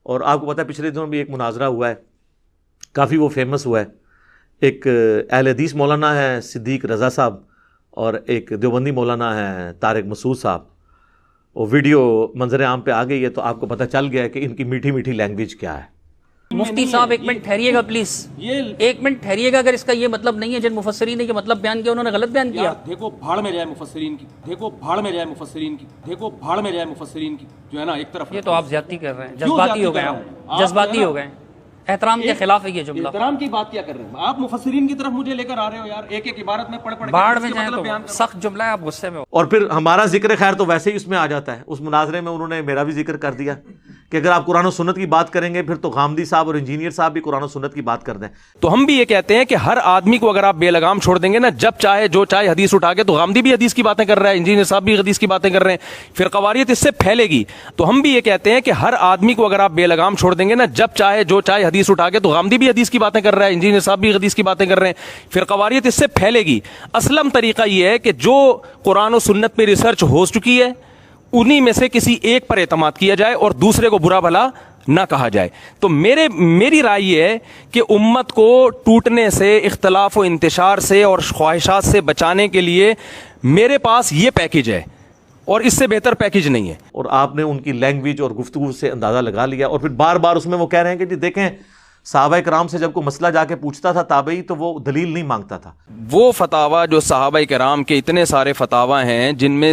اور آپ کو پتہ ہے پچھلے دنوں بھی ایک مناظرہ ہوا ہے، کافی وہ فیمس ہوا ہے، ایک اہل حدیث مولانا ہے صدیق رضا صاحب اور ایک دیوبندی مولانا ہے طارق مسعود صاحب. وہ ویڈیو منظر عام پہ آ گئی ہے تو آپ کو پتہ چل گیا ہے کہ ان کی میٹھی میٹھی لینگویج کیا ہے. مفتی صاحب ایک منٹ ٹھہریے گا پلیز، ایک منٹ ٹھہریے گا. اگر اس کا یہ مطلب نہیں ہے جن مفسرین نے یہ مطلب بیان کیا انہوں نے غلط بیان کیا. دیکھو بھاڑ میں جائے مفسرین کی، دیکھو بھاڑ میں جائے مفسرین کی، دیکھو بھاڑ میں جائے مفسرین کی، جو ہے نا ایک طرف. یہ تو آپ زیادتی کر رہے ہیں، جذباتی ہو گئے آپ، جذباتی ہو گئے. احترام کے خلاف ہے یہ جملہ. احترام کی بات کیا کر رہے ہیں آپ؟ مفسرین کی طرف مجھے لے کر آ رہے ہو یار، ایک ایک عبارت میں پڑھ باڑ میں جائیں تو سخت جملہ ہے، آپ غصے میں ہو. اور پھر ہمارا ذکر خیر تو ویسے ہی اس میں آ جاتا ہے. اس مناظرے میں انہوں نے میرا بھی ذکر کر دیا کہ اگر آپ قرآن و سنت کی بات کریں گے پھر تو غامدی صاحب اور انجینئر صاحب بھی قرآن و سنت کی بات کر دیں. تو ہم بھی یہ کہتے ہیں کہ ہر آدمی کو اگر آپ بے لگام چھوڑ دیں گے نا، جب چاہے جو چاہے حدیث اٹھا کے، تو غامدی بھی حدیث کی باتیں کر رہا ہے، انجینئر صاحب بھی حدیث کی باتیں کر رہے ہیں، پھر قواریت اس سے پھیلے گی. تو ہم بھی یہ کہتے ہیں کہ ہر آدمی کو اگر آپ بے لگام چھوڑ دیں گے نا، جب چاہے جو چاہے حدیث اٹھا کے، تو غامدی بھی حدیث کی باتیں کر رہا ہے، انجینئر صاحب بھی حدیث کی باتیں کر رہے ہیں، پھر قواریت اس سے پھیلے گی. اسلم طریقہ یہ ہے کہ جو قرآن و سنت پہ ریسرچ ہو چکی ہے انہی میں سے کسی ایک پر اعتماد کیا جائے اور دوسرے کو برا بھلا نہ کہا جائے. تو میری رائے یہ ہے کہ امت کو ٹوٹنے سے، اختلاف و انتشار سے اور خواہشات سے بچانے کے لیے میرے پاس یہ پیکج ہے اور اس سے بہتر پیکج نہیں ہے. اور آپ نے ان کی لینگویج اور گفتگو سے اندازہ لگا لیا. اور پھر بار بار اس میں وہ کہہ رہے ہیں کہ جی دیکھیں صحابہ کرام سے جب کوئی مسئلہ جا کے پوچھتا تھا تابعی تو وہ دلیل نہیں مانگتا تھا. وہ فتاوی جو صحابہ کرام کے اتنے سارے فتاوی ہیں جن میں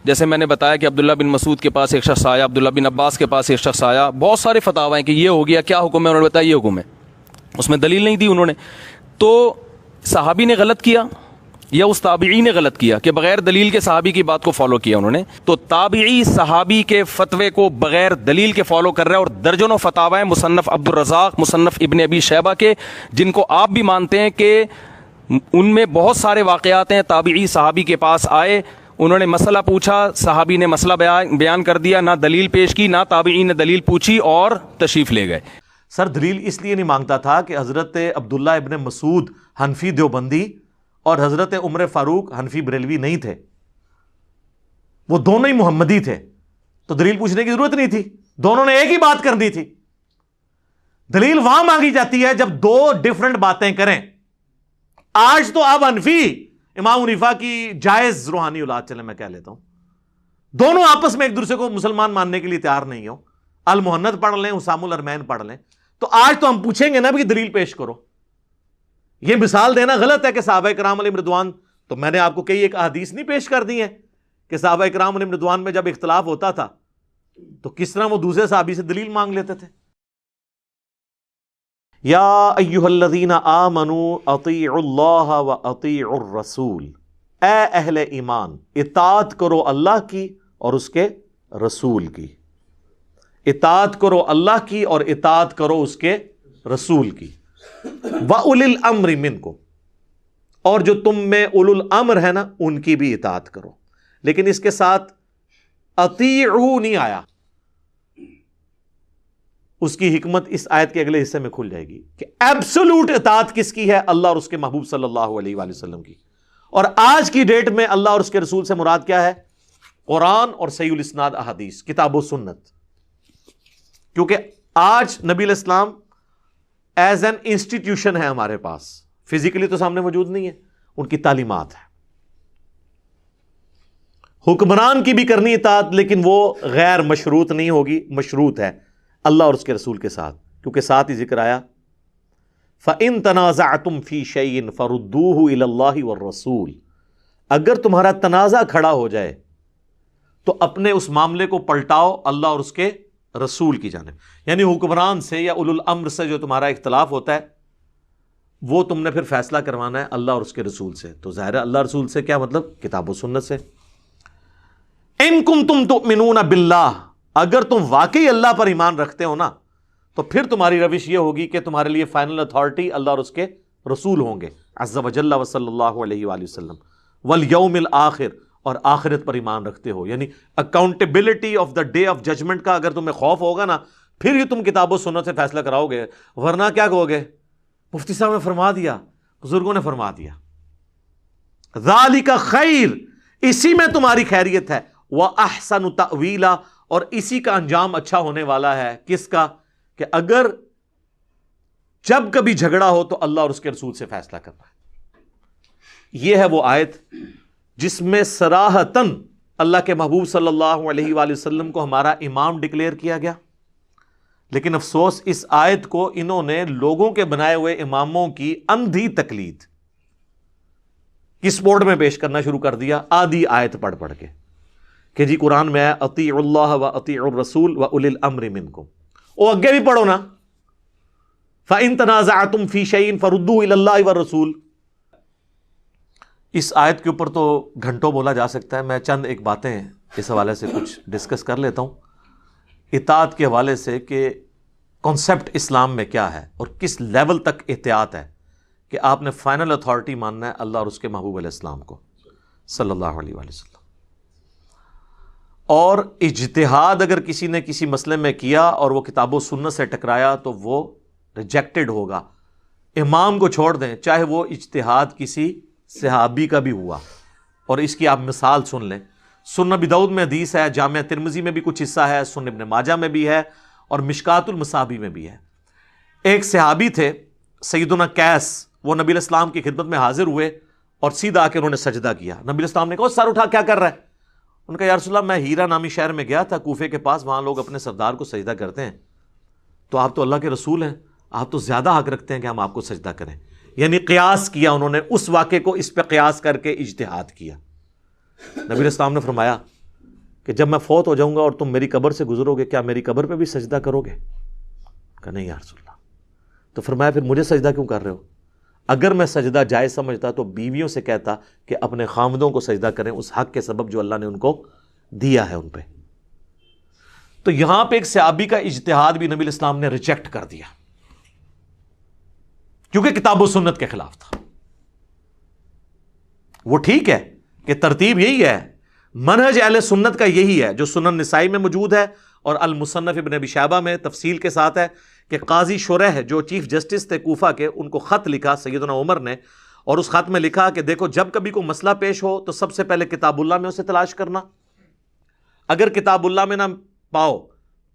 جیسے میں نے بتایا کہ عبداللہ بن مسعود کے پاس ایک شخص آیا، عبداللہ بن عباس کے پاس ایک شخص آیا، بہت سارے فتاوی ہیں کہ یہ ہو گیا، کیا حکم ہے؟ انہوں نے بتایا یہ حکم ہے، اس میں دلیل نہیں دی انہوں نے. تو صحابی نے غلط کیا یا اس تابعی نے غلط کیا کہ بغیر دلیل کے صحابی کی بات کو فالو کیا انہوں نے؟ تو تابعی صحابی کے فتوے کو بغیر دلیل کے فالو کر رہا ہے. اور درجنوں فتاوی ہیں مصنف عبد الرزاق، مصنف ابن ابی شیبہ کے، جن کو آپ بھی مانتے ہیں کہ ان میں بہت سارے واقعات ہیں. تابعی صحابی کے پاس آئے، انہوں نے مسئلہ پوچھا، صحابی نے مسئلہ بیان کر دیا، نہ دلیل پیش کی نہ تابعی نے دلیل پوچھی اور تشریف لے گئے. سر دلیل اس لیے نہیں مانگتا تھا کہ حضرت عبداللہ ابن مسعود حنفی دیوبندی اور حضرت عمر فاروق حنفی بریلوی نہیں تھے، وہ دونوں ہی محمدی تھے، تو دلیل پوچھنے کی ضرورت نہیں تھی، دونوں نے ایک ہی بات کرنی تھی. دلیل وہاں مانگی جاتی ہے جب دو ڈیفرنٹ باتیں کریں. آج تو آپ حنفی امام حنیفہ کی جائز روحانی اولاد، چلے میں کہہ لیتا ہوں، دونوں آپس میں ایک دوسرے کو مسلمان ماننے کے لیے تیار نہیں ہو. المحنت پڑھ لیں، حسام الارمین پڑھ لیں، تو آج تو ہم پوچھیں گے نا بھی دلیل پیش کرو. یہ مثال دینا غلط ہے کہ صحابہ کرام علیہم رضوان، تو میں نے آپ کو کئی ایک احادیث نہیں پیش کر دی ہیں کہ صحابہ کرام علیہم رضوان میں جب اختلاف ہوتا تھا تو کس طرح وہ دوسرے صحابی سے دلیل مانگ لیتے تھے. یا ایھا الذین آمنوا اطیعوا اللہ واطیعوا الرسول، اے اہل ایمان اطاعت کرو اللہ کی اور اس کے رسول کی. اطاعت کرو اللہ کی اور اطاعت کرو اس کے رسول کی. وَأُولِي الْأَمْرِ مِنْكُمْ، اور جو تم میں اولو الامر ہے نا ان کی بھی اطاعت کرو. لیکن اس کے ساتھ اطیعوا نہیں آیا. اس کی حکمت اس آیت کے اگلے حصے میں کھل جائے گی کہ ایبسولوٹ اطاعت کس کی ہے؟ اللہ اور اس کے محبوب صلی اللہ علیہ وآلہ وسلم کی. اور آج کی ڈیٹ میں اللہ اور اس کے رسول سے مراد کیا ہے؟ قرآن اور صحیح الاسناد احادیث، کتاب و سنت. کیونکہ آج نبی علیہ السلام ایز این انسٹیٹیوشن ہے ہمارے پاس، فزیکلی تو سامنے موجود نہیں ہے، ان کی تعلیمات ہے. حکمران کی بھی کرنی اطاعت، لیکن وہ غیر مشروط نہیں ہوگی، مشروط ہے اللہ اور اس کے رسول کے ساتھ. کیونکہ ساتھ ہی ذکر آیا فَإِن تَنَازَعْتُمْ فِي شَيْءٍ فَرُدُّوهُ إِلَى اللَّهِ وَالرَّسُولِ، اگر تمہارا تنازع کھڑا ہو جائے تو اپنے اس معاملے کو پلٹاؤ اللہ اور اس کے رسول کی جانب. یعنی حکمران سے یا اولو الامر سے جو تمہارا اختلاف ہوتا ہے وہ تم نے پھر فیصلہ کروانا ہے اللہ اور اس کے رسول سے. تو ظاہر ہے اللہ رسول سے کیا مطلب؟ کتاب و سنت سے. ان کنتم تؤمنون باللہ، اگر تم واقعی اللہ پر ایمان رکھتے ہو نا تو پھر تمہاری روش یہ ہوگی کہ تمہارے لیے فائنل اتھارٹی اللہ اور اس کے رسول ہوں گے عز وجل وصلی اللہ علیہ وآلہ وسلم. والیوم الآخر، اور آخرت پر ایمان رکھتے ہو، یعنی accountability of the day of judgement کا اگر تمہیں خوف ہوگا نا پھر ہی تم کتاب و سنت سے فیصلہ کراؤ گے. ورنہ کیا کہو گے؟ مفتی صاحب نے فرما دیا، بزرگوں نے فرما دیا، ذالک خیر، اسی میں تمہاری خیریت ہے، وَأَحْسَنُ تَأْوِيلًا، اور اسی کا انجام اچھا ہونے والا ہے. کس کا؟ کہ اگر جب کبھی جھگڑا ہو تو اللہ اور اس کے رسول سے فیصلہ کرنا ہے. یہ ہے وہ آیت جس میں صراحتاً اللہ کے محبوب صلی اللہ علیہ وآلہ وسلم کو ہمارا امام ڈکلیئر کیا گیا. لیکن افسوس اس آیت کو انہوں نے لوگوں کے بنائے ہوئے اماموں کی اندھی تقلید کی سپورٹ میں پیش کرنا شروع کر دیا، آدھی آیت پڑھ پڑھ کے کہ جی قرآن میں ہے اطیعوا اللہ و اطیعوا الرسول و اولی الامر منکم. او اگے بھی پڑھو نا، فَإِن تَنَازَعْتُمْ فِي شَيْءٍ فَرُدُّوهُ إِلَى اللَّهِ وَالرَّسُولِ. اس آیت کے اوپر تو گھنٹوں بولا جا سکتا ہے. میں چند ایک باتیں اس حوالے سے کچھ ڈسکس کر لیتا ہوں اطاعت کے حوالے سے کہ کانسیپٹ اسلام میں کیا ہے اور کس لیول تک احتیاط ہے کہ آپ نے فائنل اتھارٹی ماننا ہے اللہ اور اس کے محبوب علیہ السلام کو صلی اللہ علیہ وآلہ وسلم. اور اجتہاد اگر کسی نے کسی مسئلے میں کیا اور وہ کتاب و سنت سے ٹکرایا تو وہ ریجیکٹڈ ہوگا. امام کو چھوڑ دیں، چاہے وہ اجتہاد کسی صحابی کا بھی ہوا. اور اس کی آپ مثال سن لیں، سنن ابی داؤد میں حدیث ہے، جامعہ ترمذی میں بھی کچھ حصہ ہے، سنن ابن ماجہ میں بھی ہے اور مشکات المصابیح میں بھی ہے. ایک صحابی تھے سیدنا قیس، وہ نبی علیہ السلام کی خدمت میں حاضر ہوئے اور سیدھا آ کے انہوں نے سجدہ کیا. نبی علیہ السلام نے کہا سر اٹھا کیا کر رہا ہے؟ ان کا یا رسول اللہ میں ہیرا نامی شہر میں گیا تھا کوفے کے پاس، وہاں لوگ اپنے سردار کو سجدہ کرتے ہیں، تو آپ تو اللہ کے رسول ہیں، آپ تو زیادہ حق رکھتے ہیں کہ ہم آپ کو سجدہ کریں. یعنی قیاس کیا انہوں نے، اس واقعے کو اس پہ قیاس کر کے اجتہاد کیا. نبی علیہ السلام نے فرمایا کہ جب میں فوت ہو جاؤں گا اور تم میری قبر سے گزرو گے کیا میری قبر پہ بھی سجدہ کرو گے؟ کہا نہیں یا رسول اللہ. تو فرمایا پھر مجھے سجدہ کیوں کر رہے ہو؟ اگر میں سجدہ جائز سمجھتا تو بیویوں سے کہتا کہ اپنے خامدوں کو سجدہ کریں اس حق کے سبب جو اللہ نے ان کو دیا ہے ان پہ. تو یہاں پہ ایک صحابی کا اجتہاد بھی نبی علیہ السلام نے ریجیکٹ کر دیا کیونکہ کتاب و سنت کے خلاف تھا. وہ ٹھیک ہے کہ ترتیب یہی ہے، منہج اہل سنت کا یہی ہے جو سنن نسائی میں موجود ہے اور المصنف ابن ابی شیبہ میں تفصیل کے ساتھ ہے کہ قاضی شریح جو چیف جسٹس تھے کوفہ کے، ان کو خط لکھا سیدنا عمر نے، اور اس خط میں لکھا کہ دیکھو جب کبھی کوئی مسئلہ پیش ہو تو سب سے پہلے کتاب اللہ میں اسے تلاش کرنا، اگر کتاب اللہ میں نہ پاؤ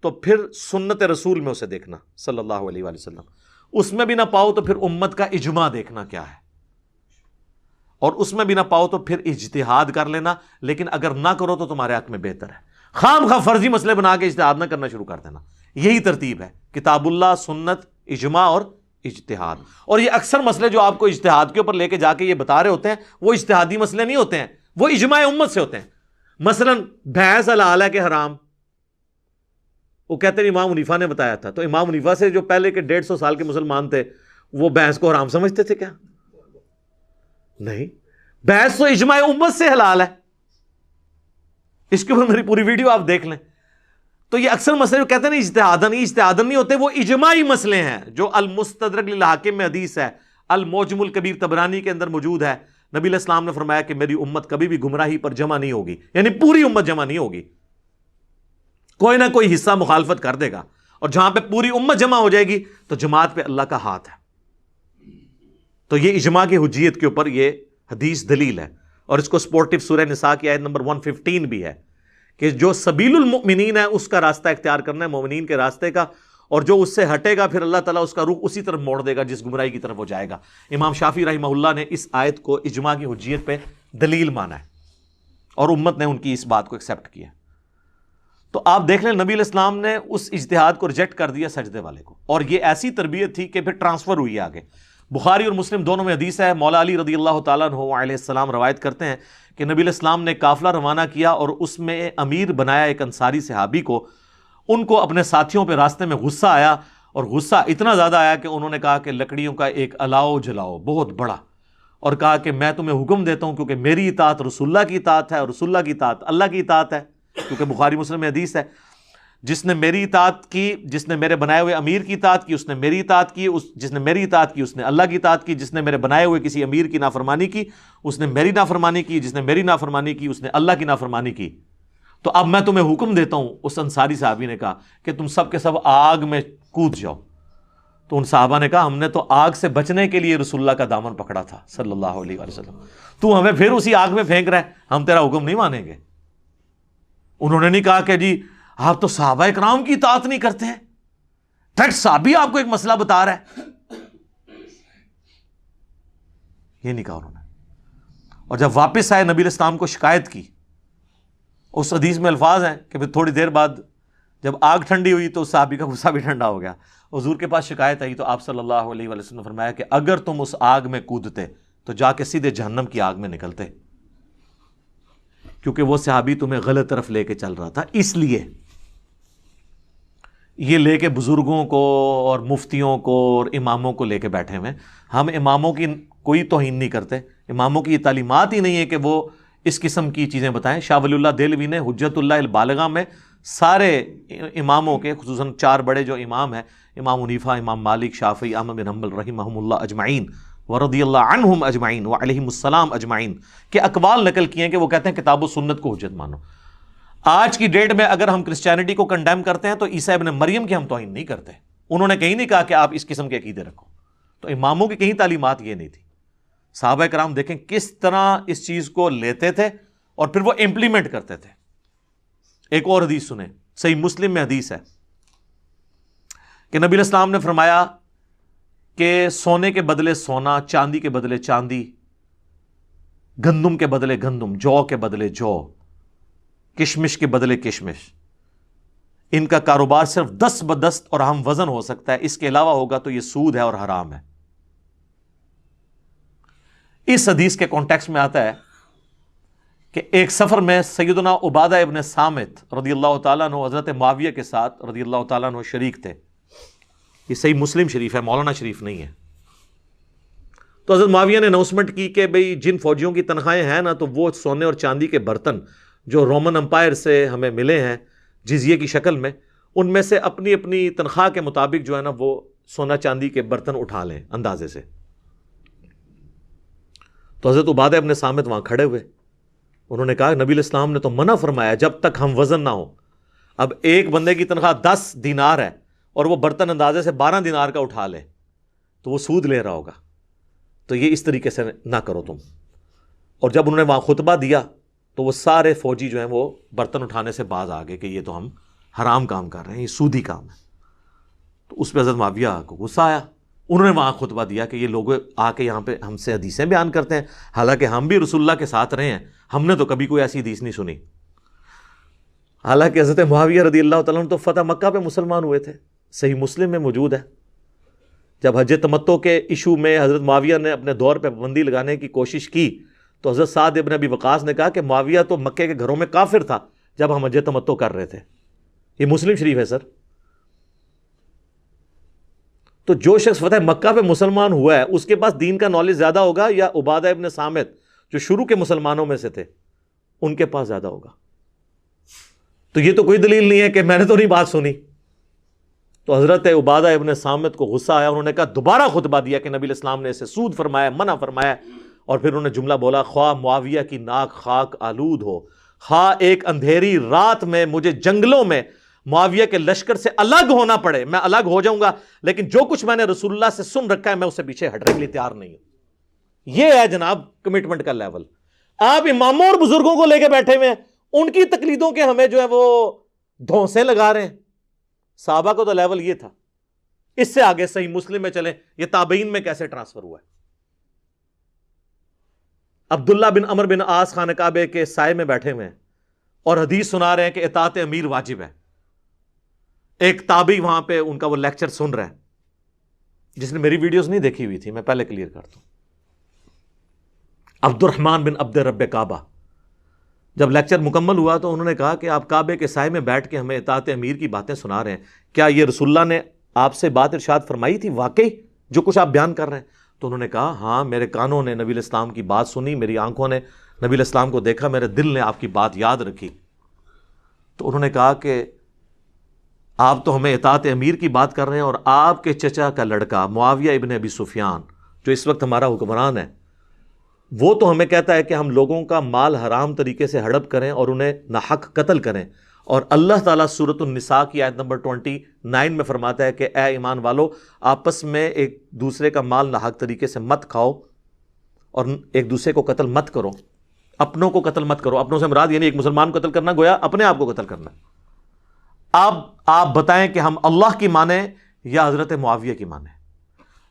تو پھر سنت رسول میں اسے دیکھنا صلی اللہ علیہ وآلہ وسلم، اس میں بھی نہ پاؤ تو پھر امت کا اجماع دیکھنا کیا ہے، اور اس میں بھی نہ پاؤ تو پھر اجتہاد کر لینا، لیکن اگر نہ کرو تو تمہارے حق میں بہتر ہے. خام خواہ فرضی مسئلے بنا کے اجتہاد نہ کرنا شروع کر دینا. یہی ترتیب ہے، کتاب اللہ، سنت، اجماع اور اجتہاد. اور یہ اکثر مسئلے جو آپ کو اجتہاد کے اوپر لے کے جا کے یہ بتا رہے ہوتے ہیں وہ اجتہادی مسئلے نہیں ہوتے ہیں، وہ اجماع امت سے ہوتے ہیں. مثلا بھینس حلال ہے کہ حرام، وہ کہتے ہیں امام حنیفہ نے بتایا تھا، تو امام حنیفہ سے جو پہلے کے 150 سال کے مسلمان تھے وہ بھینس کو حرام سمجھتے تھے کیا؟ نہیں، بحث تو اجماع امت سے حلال ہے. اس کے اوپر میری پوری ویڈیو آپ دیکھ لیں. تو یہ اکثر مسئلے جو کہتے ہیں اجتہادن نہیں ہوتے، وہ اجماعی مسئلے ہیں جو المستدرک للحاکم میں حدیث ہے، المعجم الکبیر طبرانی کے اندر موجود ہے. نبی علیہ السلام نے فرمایا کہ میری امت کبھی بھی گمراہی پر جمع نہیں ہوگی، یعنی پوری امت جمع نہیں ہوگی، کوئی نہ کوئی حصہ مخالفت کر دے گا، اور جہاں پہ پوری امت جمع ہو جائے گی تو جماعت پہ اللہ کا ہاتھ ہے. تو یہ اجماع کی حجیت کے اوپر یہ حدیث دلیل ہے. اور اس کو سپورٹو سورہ نساء کی آیت نمبر 115 بھی ہے کہ جو سبیل المؤمنین ہے اس کا راستہ اختیار کرنا ہے، مومنین کے راستے کا، اور جو اس سے ہٹے گا پھر اللہ تعالیٰ اس کا رخ اسی طرف موڑ دے گا جس گمراہی کی طرف وہ جائے گا. امام شافعی رحمہ اللہ نے اس آیت کو اجماع کی حجیت پہ دلیل مانا ہے اور امت نے ان کی اس بات کو ایکسیپٹ کیا. تو آپ دیکھ لیں نبی علیہ السلام نے اس اجتہاد کو ریجیکٹ کر دیا سجدے والے کو، اور یہ ایسی تربیت تھی کہ پھر ٹرانسفر ہوئی آگے. بخاری اور مسلم دونوں میں حدیث ہے، مولا علی رضی اللہ تعالیٰ عنہ علیہ السلام روایت کرتے ہیں کہ نبی علیہ السلام نے قافلہ روانہ کیا اور اس میں امیر بنایا ایک انصاری صحابی کو. ان کو اپنے ساتھیوں پہ راستے میں غصہ آیا، اور غصہ اتنا زیادہ آیا کہ انہوں نے کہا کہ لکڑیوں کا ایک الاؤ جلاؤ بہت بڑا، اور کہا کہ میں تمہیں حکم دیتا ہوں کیونکہ میری اطاعت رسول اللہ کی اطاعت ہے اور رسول اللہ کی اطاعت اللہ کی اطاعت ہے، کیونکہ بخاری مسلم میں حدیث ہے جس نے میری اطاعت کی، جس نے میرے بنائے ہوئے امیر کی اطاعت کی اس نے میری اطاعت کی، جس نے میری اطاعت کی اس نے اللہ کی اطاعت کی، جس نے میرے بنائے ہوئے کسی امیر کی نافرمانی کی اس نے میری نافرمانی کی، جس نے میری نافرمانی کی اس نے اللہ کی نافرمانی کی. تو اب میں تمہیں حکم دیتا ہوں. اس انصاری صحابی نے کہا کہ تم سب کے سب آگ میں کود جاؤ. تو ان صحابہ نے کہا ہم نے تو آگ سے بچنے کے لیے رسول اللہ کا دامن پکڑا تھا صلی اللہ علیہ وسلم، تو ہمیں پھر اسی آگ میں پھینک رہا ہے، ہم تیرا حکم نہیں مانیں گے. انہوں نے نہیں کہا کہ جی آپ تو صحابہ کرام کی اطاعت نہیں کرتے ہیں، ڈائریکٹ صحابی آپ کو ایک مسئلہ بتا رہا ہے. یہ نہیں کہا انہوں نے. اور جب واپس آئے نبی علیہ السلام کو شکایت کی. اس حدیث میں الفاظ ہیں کہ پھر تھوڑی دیر بعد جب آگ ٹھنڈی ہوئی تو اس صحابی کا غصہ بھی ٹھنڈا ہو گیا. حضور کے پاس شکایت آئی تو آپ صلی اللہ علیہ وسلم نے فرمایا کہ اگر تم اس آگ میں کودتے تو جا کے سیدھے جہنم کی آگ میں نکلتے، کیونکہ وہ صحابی تمہیں غلط طرف لے کے چل رہا تھا. اس لیے یہ لے کے بزرگوں کو اور مفتیوں کو اور اماموں کو لے کے بیٹھے ہوئے. ہم اماموں کی کوئی توہین نہیں کرتے، اماموں کی یہ تعلیمات ہی نہیں ہے کہ وہ اس قسم کی چیزیں بتائیں. شاہ ولی اللہ دہلوی نے حجت اللہ البالغہ میں سارے اماموں کے، خصوصاً 4 بڑے جو امام ہیں، امام حنیفہ، امام مالک، شافعی، احمد بن حنبل رحمہم اللہ اجمعین ورضی اللہ عنہم اجمعین وعلیہم السلام اجمعین کے اقوال نقل کیے ہیں کہ وہ کہتے ہیں کتاب و سنت کو حجت مانو. آج کی ڈیٹ میں اگر ہم کرسچینٹی کو کنڈیم کرتے ہیں تو عیسیٰ ابن مریم کی ہم توہین نہیں کرتے. انہوں نے کہیں نہیں کہا کہ آپ اس قسم کے عقیدے رکھو. تو اماموں کی کہیں تعلیمات یہ نہیں تھی. صحابہ کرام دیکھیں کس طرح اس چیز کو لیتے تھے اور پھر وہ امپلیمنٹ کرتے تھے. ایک اور حدیث سنیں، صحیح مسلم میں حدیث ہے کہ نبی علیہ السلام نے فرمایا کہ سونے کے بدلے سونا، چاندی کے بدلے چاندی، گندم کے بدلے گندم، جو کے بدلے جو، کشمش کے بدلے کشمش، ان کا کاروبار صرف دست بدست اور ہم وزن ہو سکتا ہے، اس کے علاوہ ہوگا تو یہ سود ہے اور حرام ہے. اس حدیث کے کانٹیکسٹ میں آتا ہے کہ ایک سفر میں سیدنا عبادہ ابن صامت رضی اللہ تعالیٰ عنہ حضرت معاویہ کے ساتھ رضی اللہ تعالیٰ عنہ شریک تھے. یہ صحیح مسلم شریف ہے، مولانا شریف نہیں ہے. تو حضرت معاویہ نے اناؤنسمنٹ کی کہ بھئی جن فوجیوں کی تنخواہیں ہیں نا، تو وہ سونے اور چاندی کے برتن جو رومن امپائر سے ہمیں ملے ہیں جزیے کی شکل میں، ان میں سے اپنی اپنی تنخواہ کے مطابق جو ہے نا وہ سونا چاندی کے برتن اٹھا لیں اندازے سے. تو حضرت عبادہ ابن صامت وہاں کھڑے ہوئے. انہوں نے کہا نبی علیہ السلام نے تو منع فرمایا جب تک ہم وزن نہ ہو. اب ایک بندے کی تنخواہ 10 دینار ہے اور وہ برتن اندازے سے 12 دینار کا اٹھا لے تو وہ سود لے رہا ہوگا. تو یہ اس طریقے سے نہ کرو تم. اور جب انہوں نے وہاں خطبہ دیا تو وہ سارے فوجی جو ہیں وہ برتن اٹھانے سے باز آ گئے کہ یہ تو ہم حرام کام کر رہے ہیں، یہ سودی کام ہے. تو اس پہ حضرت معاویہ کو غصہ آیا. انہوں نے وہاں خطبہ دیا کہ یہ لوگ آ کے یہاں پہ ہم سے حدیثیں بیان کرتے ہیں، حالانکہ ہم بھی رسول اللہ کے ساتھ رہے ہیں، ہم نے تو کبھی کوئی ایسی حدیث نہیں سنی. حالانکہ حضرت معاویہ رضی اللہ تعالیٰ عنہ تو فتح مکہ پہ مسلمان ہوئے تھے. صحیح مسلم میں موجود ہے جب حج تمتع کے ایشو میں حضرت معاویہ نے اپنے دور پہ پابندی لگانے کی کوشش کی تو حضرت سعد ابن ابی وقاص نے کہا کہ معاویہ تو مکے کے گھروں میں کافر تھا جب ہم حج تمتع کر رہے تھے. یہ مسلم شریف ہے سر. تو جو شخص فتح مکہ پہ مسلمان ہوا ہے اس کے پاس دین کا نالج زیادہ ہوگا یا عبادہ ابن صامت جو شروع کے مسلمانوں میں سے تھے ان کے پاس زیادہ ہوگا؟ تو یہ تو کوئی دلیل نہیں ہے کہ میں نے تو نہیں بات سنی. تو حضرت عبادہ ابن صامت کو غصہ آیا. انہوں نے کہا دوبارہ خطبہ دیا کہ نبی علیہ السلام نے اسے سود فرمایا، منع فرمایا. اور پھر انہوں نے جملہ بولا خواہ معاویہ کی ناک خاک آلود ہو، خواہ ایک اندھیری رات میں مجھے جنگلوں میں معاویہ کے لشکر سے الگ ہونا پڑے، میں الگ ہو جاؤں گا، لیکن جو کچھ میں نے رسول اللہ سے سن رکھا ہے میں اس سے پیچھے ہٹنے کے لیے تیار نہیں ہوں. یہ ہے جناب کمٹمنٹ کا لیول. آپ اماموں اور بزرگوں کو لے کے بیٹھے ہوئے ہیں، ان کی تقلیدوں کے ہمیں جو ہے وہ دھونسے لگا رہے ہیں. صحابہ کو تو لیول یہ تھا. اس سے آگے صحیح مسلم میں چلیں، یہ تابعین میں کیسے ٹرانسفر ہوا ہے. عبداللہ بن عمر بن عاص خانہ کعبہ کے سائے میں بیٹھے ہوئے ہیں اور حدیث سنا رہے ہیں کہ اطاعت امیر واجب ہے. ایک تابعی وہاں پہ ان کا وہ لیکچر سن رہا ہے. جس نے میری ویڈیوز نہیں دیکھی ہوئی تھی میں پہلے کلیئر کرتا ہوں. عبد الرحمن بن عبد رب کعبہ جب لیکچر مکمل ہوا تو انہوں نے کہا کہ آپ کعبے کے سائے میں بیٹھ کے ہمیں اطاعت امیر کی باتیں سنا رہے ہیں، کیا یہ رسول اللہ نے آپ سے بات ارشاد فرمائی تھی واقعی جو کچھ آپ بیان کر رہے ہیں؟ تو انہوں نے کہا ہاں، میرے کانوں نے نبی علیہ السلام کی بات سنی، میری آنکھوں نے نبی علیہ السلام کو دیکھا، میرے دل نے آپ کی بات یاد رکھی. تو انہوں نے کہا کہ آپ تو ہمیں اطاعت امیر کی بات کر رہے ہیں اور آپ کے چچا کا لڑکا معاویہ ابن ابی سفیان جو اس وقت ہمارا حکمران ہے وہ تو ہمیں کہتا ہے کہ ہم لوگوں کا مال حرام طریقے سے ہڑپ کریں اور انہیں ناحق قتل کریں، اور اللہ تعالیٰ سورۃ النساء کی آیت نمبر 29 میں فرماتا ہے کہ اے ایمان والو آپس میں ایک دوسرے کا مال ناحق طریقے سے مت کھاؤ اور ایک دوسرے کو قتل مت کرو، اپنوں کو قتل مت کرو. اپنوں سے مراد یعنی ایک مسلمان کو قتل کرنا گویا اپنے آپ کو قتل کرنا. اب آپ بتائیں کہ ہم اللہ کی مانیں یا حضرت معاویہ کی مانیں؟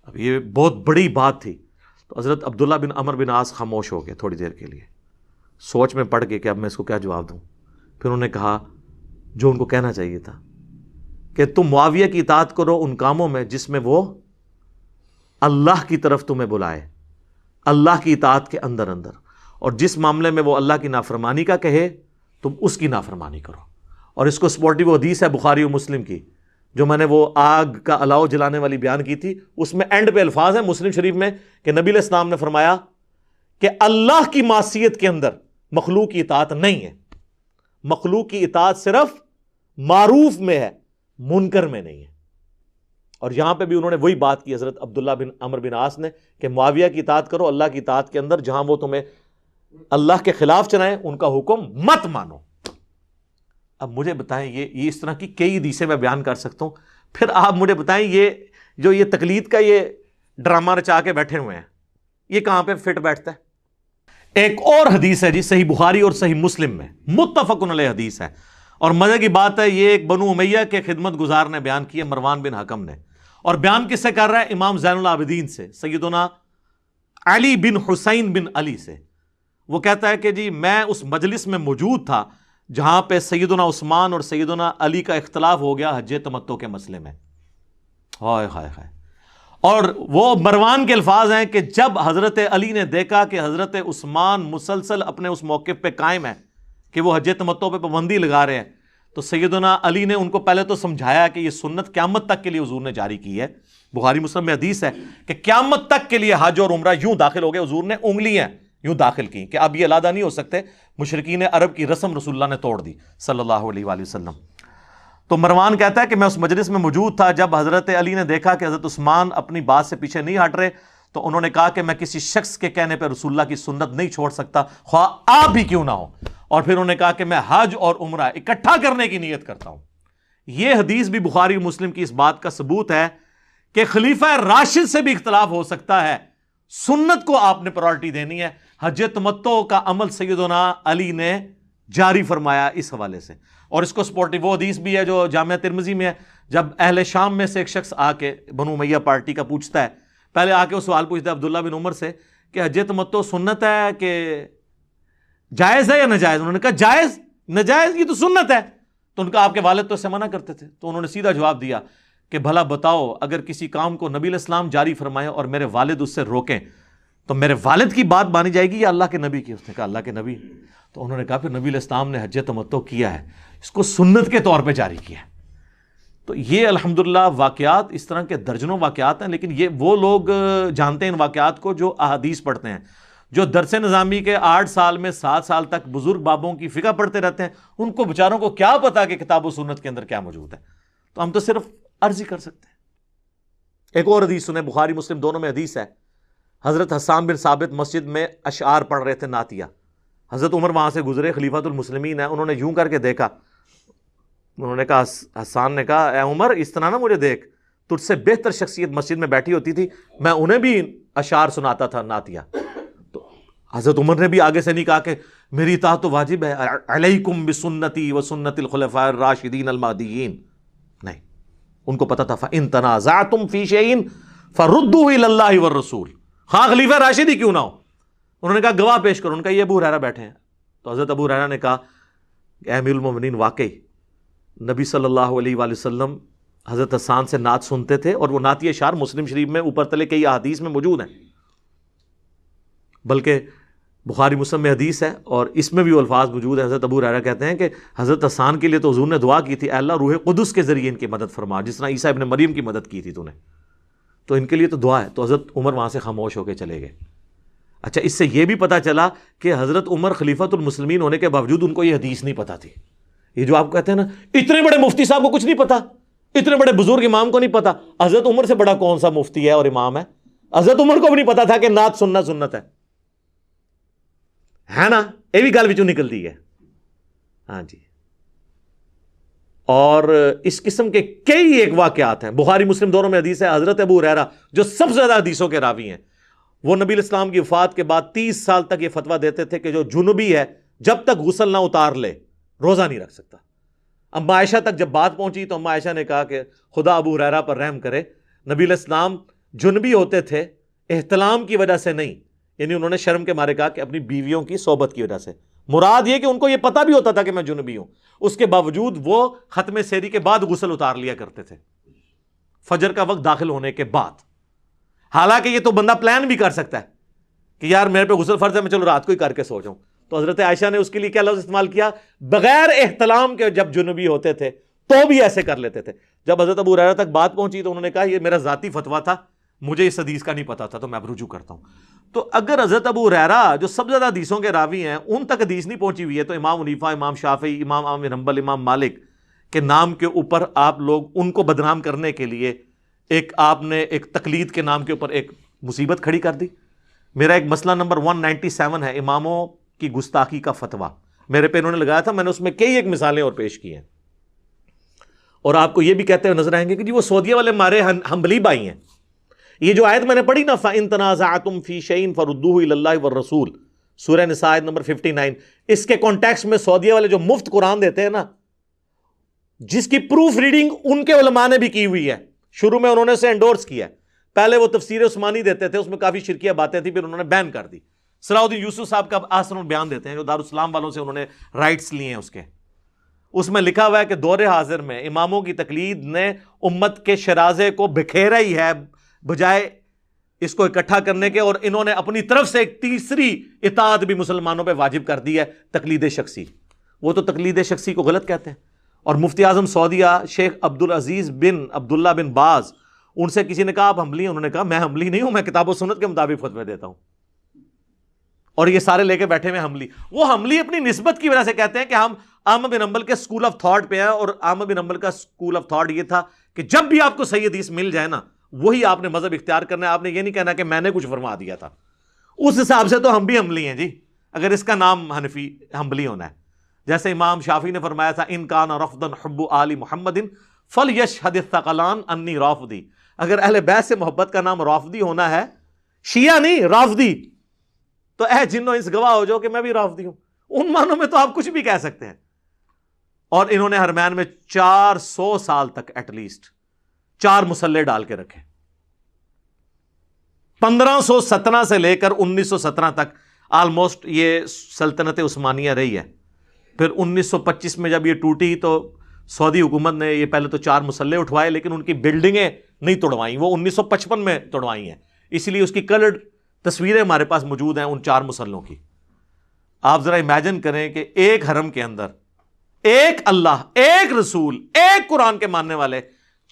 اب یہ بہت بڑی بات تھی. تو حضرت عبداللہ بن عمر بن عاص خاموش ہو گئے تھوڑی دیر کے لیے, سوچ میں پڑ گئے کہ اب میں اس کو کیا جواب دوں. پھر انہوں نے کہا جو ان کو کہنا چاہیے تھا کہ تم معاویہ کی اطاعت کرو ان کاموں میں جس میں وہ اللہ کی طرف تمہیں بلائے, اللہ کی اطاعت کے اندر اندر, اور جس معاملے میں وہ اللہ کی نافرمانی کا کہے تم اس کی نافرمانی کرو. اور اس کو سپورٹی وہ حدیث ہے بخاری و مسلم کی جو میں نے وہ آگ کا الاؤ جلانے والی بیان کی تھی, اس میں اینڈ پہ الفاظ ہیں مسلم شریف میں کہ نبی علیہ السلام نے فرمایا کہ اللہ کی معصیت کے اندر مخلوق کی اطاعت نہیں ہے, مخلوق کی اطاعت صرف معروف میں ہے, منکر میں نہیں ہے. اور یہاں پہ بھی انہوں نے وہی بات کی حضرت عبداللہ بن عمر بن عاص نے کہ معاویہ کی اطاعت کرو اللہ کی اطاعت کے اندر, جہاں وہ تمہیں اللہ کے خلاف چلائیں ان کا حکم مت مانو. اب مجھے بتائیں یہ اس طرح کی کئی حدیثیں میں بیان کر سکتا ہوں, پھر آپ مجھے بتائیں یہ تقلید کا یہ ڈرامہ رچا کے بیٹھے ہوئے ہیں یہ کہاں پہ فٹ بیٹھتا ہے؟ ایک اور حدیث ہے جی صحیح بخاری اور صحیح مسلم میں متفق علیہ حدیث ہے, اور مزے کی بات ہے یہ ایک بنو امیہ کے خدمت گزار نے بیان کی ہے, مروان بن حکم نے, اور بیان کس سے کر رہا ہے؟ امام زین العابدین سے, سیدنا علی بن حسین بن علی سے. وہ کہتا ہے کہ جی میں اس مجلس میں موجود تھا جہاں پہ سیدنا عثمان اور سیدنا علی کا اختلاف ہو گیا حج تمتع کے مسئلے میں. ہائے ہائے ہائے. اور وہ مروان کے الفاظ ہیں کہ جب حضرت علی نے دیکھا کہ حضرت عثمان مسلسل اپنے اس موقف پہ قائم ہے کہ وہ حج تمتع پہ پابندی لگا رہے ہیں, تو سیدنا علی نے ان کو پہلے تو سمجھایا کہ یہ سنت قیامت تک کے لیے حضور نے جاری کی ہے. بخاری مسلم میں حدیث ہے کہ قیامت تک کے لیے حج اور عمرہ یوں داخل ہو گئے, حضور نے انگلیاں یوں داخل کی کہ اب یہ علیحدہ نہیں ہو سکتے, مشرکین عرب کی رسم رسول اللہ نے توڑ دی صلی اللہ علیہ وآلہ وسلم. تو مروان کہتا ہے کہ میں اس مجلس میں موجود تھا جب حضرت علی نے دیکھا کہ حضرت عثمان اپنی بات سے پیچھے نہیں ہٹ رہے, تو انہوں نے کہا کہ میں کسی شخص کے کہنے پہ رسول اللہ کی سنت نہیں چھوڑ سکتا خواہ آپ ہی کیوں نہ ہو. اور پھر انہوں نے کہا کہ میں حج اور عمرہ اکٹھا کرنے کی نیت کرتا ہوں. یہ حدیث بھی بخاری مسلم کی اس بات کا ثبوت ہے کہ خلیفہ راشد سے بھی اختلاف ہو سکتا ہے, سنت کو آپ نے پرائرٹی دینی ہے. حج تمتع کا عمل سیدنا علی نے جاری فرمایا اس حوالے سے. اور اس کو سپورٹی وہ حدیث بھی ہے جو جامعہ ترمذی میں ہے, جب اہل شام میں سے ایک شخص آ کے بنو امیہ پارٹی کا پوچھتا ہے, پہلے آ کے وہ سوال پوچھتا ہے عبداللہ بن عمر سے کہ حج تمتع سنت ہے کہ جائز ہے یا ناجائز؟ انہوں نے کہا جائز, ناجائز یہ تو سنت ہے. تو ان کا آپ کے والد تو اسے منع کرتے تھے, تو انہوں نے سیدھا جواب دیا کہ بھلا بتاؤ اگر کسی کام کو نبی علیہ السلام جاری فرمائے اور میرے والد اس سے روکیں تو میرے والد کی بات مانی جائے گی یا اللہ کے نبی کی؟ اس نے کہا اللہ کے نبی. تو انہوں نے کہا پھر نبی علیہ السلام نے حج تمتع کیا ہے, اس کو سنت کے طور پہ جاری کیا ہے. تو یہ الحمدللہ واقعات اس طرح کے درجنوں واقعات ہیں, لیکن یہ وہ لوگ جانتے ہیں ان واقعات کو جو احادیث پڑھتے ہیں, جو درس نظامی کے 8 سال میں 7 سال تک بزرگ بابوں کی فقہ پڑھتے رہتے ہیں, ان کو بیچاروں کو کیا پتا کہ کتاب و سنت کے اندر کیا موجود ہے. تو ہم تو صرف عرض ہی کر سکتے ہیں. ایک اور حدیث سنیں, بخاری مسلم دونوں میں حدیث ہے, حضرت حسان بن ثابت مسجد میں اشعار پڑھ رہے تھے نعتیہ, حضرت عمر وہاں سے گزرے, خلیفۃ المسلمین ہیں, انہوں نے یوں کر کے دیکھا, انہوں نے کہا, حسان نے کہا اے عمر اس طرح نہ مجھے دیکھ, تجھ سے بہتر شخصیت مسجد میں بیٹھی ہوتی تھی, میں انہیں بھی اشعار سناتا تھا نعتیہ. تو حضرت عمر نے بھی آگے سے نہیں کہا کہ میری اطاعت تو واجب ہے, علیکم بسنتی و سنت الخلفاء الراشدین المہدیین, نہیں, ان کو پتا تھا فَإِن تَنَازَعْتُمْ فِي شَيْءٍ فَرُدُّوهُ إِلَى اللَّهِ وَالرَّسُولِ, ہاں خلیفہ راشد ہی کیوں نہ ہو. انہوں نے کہا گواہ پیش کرو, ان کا یہ ابو ہریرہ بیٹھے ہیں. تو حضرت ابو ہریرہ نے کہا اے امیر المومنین واقعی نبی صلی اللہ علیہ وآلہ وسلم حضرت حسان سے نعت سنتے تھے, اور وہ نعتی اشعار مسلم شریف میں اوپر تلے کئی احادیث میں موجود ہیں, بلکہ بخاری مسلم میں حدیث ہے اور اس میں بھی وہ الفاظ موجود ہے. حضرت ابو ہریرہ کہتے ہیں کہ حضرت حسان کے لیے تو حضور نے دعا کی تھی, اے اللہ روح قدس کے ذریعے ان کی مدد فرما, جس طرح عیسیٰ ابن مریم کی مدد کی تھی تو نے, تو ان کے لیے تو دعا ہے. تو حضرت عمر وہاں سے خاموش ہو کے چلے گئے. اچھا, اس سے یہ بھی پتا چلا کہ حضرت عمر خلیفۃ المسلمین ہونے کے باوجود ان کو یہ حدیث نہیں پتا تھی. یہ جو آپ کہتے ہیں نا اتنے بڑے مفتی صاحب کو کچھ نہیں پتا, اتنے بڑے بزرگ امام کو نہیں پتا, حضرت عمر سے بڑا کون سا مفتی ہے اور امام ہے؟ حضرت عمر کو بھی نہیں پتا تھا کہ نعت سننا سنت ہے نا, یہ بھی گل وچوں نکلتی ہے. ہاں جی, اور اس قسم کے کئی ایک واقعات ہیں. بخاری مسلم دونوں میں حدیث ہے, حضرت ابو ہریرہ جو سب سے زیادہ حدیثوں کے راوی ہیں, وہ نبی علیہ السلام کی وفات کے بعد 30 سال تک یہ فتویٰ دیتے تھے کہ جو جنوبی ہے جب تک غسل نہ اتار لے روزہ نہیں رکھ سکتا. اما عائشہ تک جب بات پہنچی تو اما عائشہ نے کہا کہ خدا ابو ہریرہ پر رحم کرے، نبی علیہ السلام جنبی ہوتے تھے احتلام کی وجہ سے نہیں، یعنی انہوں نے شرم کے مارے کہا کہ اپنی بیویوں کی صحبت کی وجہ سے، مراد یہ کہ ان کو یہ پتہ بھی ہوتا تھا کہ میں جنبی ہوں، اس کے باوجود وہ ختم سحری کے بعد غسل اتار لیا کرتے تھے، فجر کا وقت داخل ہونے کے بعد۔ حالانکہ یہ تو بندہ پلان بھی کر سکتا ہے کہ یار میرے پہ غسل فرض ہے، میں چلو رات کو ہی کر کے سو جاؤں، تو حضرت عائشہ نے اس کے لیے کیا لفظ استعمال کیا؟ بغیر احتلام کے جب جنبی ہوتے تھے تو بھی ایسے کر لیتے تھے۔ جب حضرت ابو ہریرہ تک بات پہنچی تو انہوں نے کہا یہ میرا ذاتی فتویٰ تھا، مجھے اس حدیث کا نہیں پتا تھا، تو میں اب رجوع کرتا ہوں۔ تو اگر حضرت ابو ہریرہ جو سب سے زیادہ حدیثوں کے راوی ہیں ان تک حدیث نہیں پہنچی ہوئی ہے، تو امام حنیفہ، امام شافعی، امام احمد بن حنبل، امام مالک کے نام کے اوپر آپ لوگ ان کو بدنام کرنے کے لیے آپ نے ایک تقلید کے نام کے اوپر ایک مصیبت کھڑی کر دی۔ میرا ایک مسئلہ نمبر 197 ہے اماموں کی گستاخی کا فتویٰ، میرے پہ انہوں نے لگایا تھا، میں نے اس میں کئی ایک مثالیں اور پیش کی ہیں، اور آپ کو یہ بھی کہتے ہوئے نظر آئیں گے کہ جی وہ سعودیہ والے ہمارے حنبلی بھائی ہیں۔ یہ جو آیت میں نے پڑھی نا فَإِن تَنَازَعْتُمْ فِي شَيْءٍ فَرُدُّوهُ إِلَى اللَّهِ وَالرَّسُولِ، سورہ نساء آیت نمبر 59، اس کے کانٹیکسٹ میں سعودیہ والے جو مفت قرآن دیتے ہیں نا، جس کی پروف ریڈنگ ان کے علماء نے بھی کی ہوئی ہے، شروع میں انہوں نے اسے انڈورس کیا ہے، پہلے وہ تفسیر عثمانی دیتے تھے، اس میں کافی شرکیہ باتیں تھیں، پھر انہوں نے بین کر دی۔ صلاح الدین یوسف صاحب کا آسن البیان دیتے ہیں جو دارالاسلام والوں سے انہوں نے رائٹس لیے ہیں، اس میں لکھا ہوا ہے کہ دور حاضر میں اماموں کی تقلید نے امت کے شرازے کو بکھیرا ہی ہے بجائے اس کو اکٹھا کرنے کے، اور انہوں نے اپنی طرف سے ایک تیسری اطاعت بھی مسلمانوں پہ واجب کر دی ہے، تقلید شخصی۔ وہ تو تقلید شخصی کو غلط کہتے ہیں۔ اور مفتی اعظم سعودیہ شیخ عبدالعزیز بن عبداللہ بن باز، ان سے کسی نے کہا آپ حنبلی ہیں؟ انہوں نے کہا میں حنبلی نہیں ہوں، میں کتاب و سنت کے مطابق فتوے دیتا ہوں، اور یہ سارے لے کے بیٹھے ہوئے حنبلی۔ وہ حنبلی اپنی نسبت کی وجہ سے کہتے ہیں کہ ہم احمد بن حنبل کے اسکول آف تھاٹ پہ ہیں، اور احمد بن حنبل کا اسکول آف تھاٹ یہ تھا کہ جب بھی آپ کو صحیح حدیث مل جائے نا وہی آپ نے مذہب اختیار کرنا ہے، آپ نے یہ نہیں کہنا کہ میں نے کچھ فرما دیا تھا۔ اس حساب سے تو ہم بھی حنبلی ہیں جی، اگر اس کا نام حنفی حنبلی ہونا ہے۔ جیسے امام شافعی نے فرمایا تھا ان کان رفضا حب آل محمد فلیشہد الثقلان انی رافضی، اگر اہل بیت سے محبت کا نام رافضی ہونا ہے، شیعہ نہیں رافضی، تو اے جنوں انس گواہ ہو جاؤ کہ میں بھی رافضی ہوں۔ ان معنوں میں تو آپ کچھ بھی کہہ سکتے ہیں۔ اور انہوں نے حرمین میں 400 سال تک ایٹ لیسٹ 4 مسلح ڈال کے رکھے، 1517 سے لے کر 1917 تک آلموسٹ یہ سلطنت عثمانیہ رہی ہے۔ پھر 1925 میں جب یہ ٹوٹی تو سعودی حکومت نے یہ پہلے تو 4 مسلح اٹھوائے، لیکن ان کی بلڈنگیں نہیں توڑوائیں، وہ 1955 میں توڑوائی ہیں، اسی لیے اس کی کلرڈ تصویریں ہمارے پاس موجود ہیں ان 4 مسلحوں کی۔ آپ ذرا امیجن کریں کہ ایک حرم کے اندر ایک اللہ، ایک رسول، ایک قرآن کے ماننے والے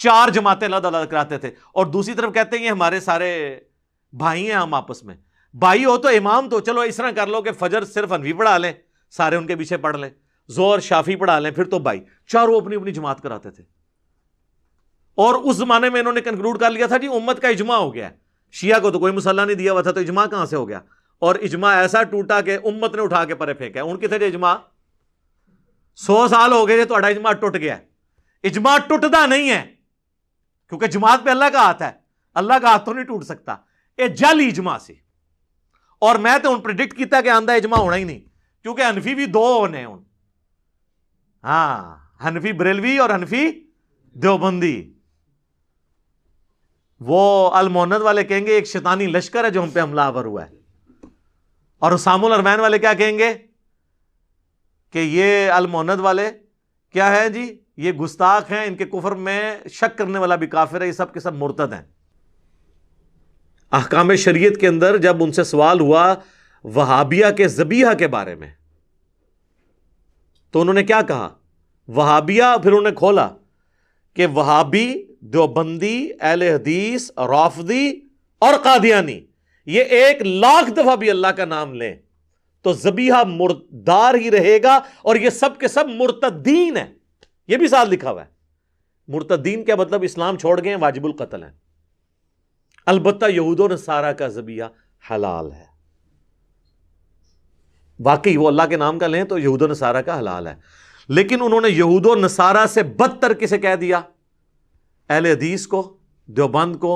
4 جماعتیں علیحدہ علیحدہ کراتے تھے، اور دوسری طرف کہتے ہیں یہ ہمارے سارے بھائی ہیں، ہم آپس میں بھائی ہو تو امام تو چلو اس طرح کر لو کہ فجر صرف حنفی پڑھا لیں، سارے ان کے پیچھے پڑھ لیں، ظہر شافی پڑھا لیں، پھر تو بھائی، چاروں اپنی اپنی جماعت کراتے تھے۔ اور اس زمانے میں انہوں نے کنکلوڈ کر لیا تھا جی امت کا اجماع ہو گیا ہے، شیعہ کو تو کوئی مسئلہ نہیں دیا ہوا تھا، تو اجماع کہاں سے ہو گیا؟ اور اجماع ایسا ٹوٹا کہ امت نے اٹھا کے پرے پھینکا۔ ان کتنے اجماع 100 سال ہو گئے تو اجماع ٹوٹ گیا۔ اجماع ٹوٹتا نہیں ہے کیونکہ جماعت پہ اللہ کا ہاتھ ہے، اللہ کا ہاتھ تو نہیں ٹوٹ سکتا، یہ جعلی اجماع سی۔ اور میں تو ان پریڈکٹ کیتا کہ آندہ اجماع ہونا ہی نہیں، کیونکہ حنفی بھی 2 ہونے ہیں، ہاں حنفی بریلوی اور حنفی دیوبندی۔ وہ الموند والے کہیں گے ایک شیطانی لشکر ہے جو ہم پہ حملہ آور ہوا ہے، اور اسام الارمین والے کیا کہیں گے کہ یہ الموند والے کیا ہے جی، یہ گستاخ ہیں، ان کے کفر میں شک کرنے والا بھی کافر ہے، یہ سب کے سب مرتد ہیں۔ احکام شریعت کے اندر جب ان سے سوال ہوا وہابیہ کے ذبیحہ کے بارے میں تو انہوں نے کیا کہا؟ وہابیہ، پھر انہوں نے کھولا کہ وہابی، دیوبندی، اہل حدیث، رافضی اور قادیانی یہ 1,00,000 دفعہ بھی اللہ کا نام لیں تو ذبیحہ مردار ہی رہے گا، اور یہ سب کے سب مرتدین ہیں۔ یہ بھی ساتھ لکھا ہوا ہے۔ مرتدین کیا مطلب؟ اسلام چھوڑ گئے ہیں، واجب القتل ہیں۔ البتہ یہود و نصارہ کا ذبیحہ حلال ہے، واقعی وہ اللہ کے نام کا لیں تو یہود و نصارہ کا حلال ہے، لیکن انہوں نے یہود و نصارہ سے بدتر کسے کہہ دیا؟ اہل حدیث کو، دیوبند کو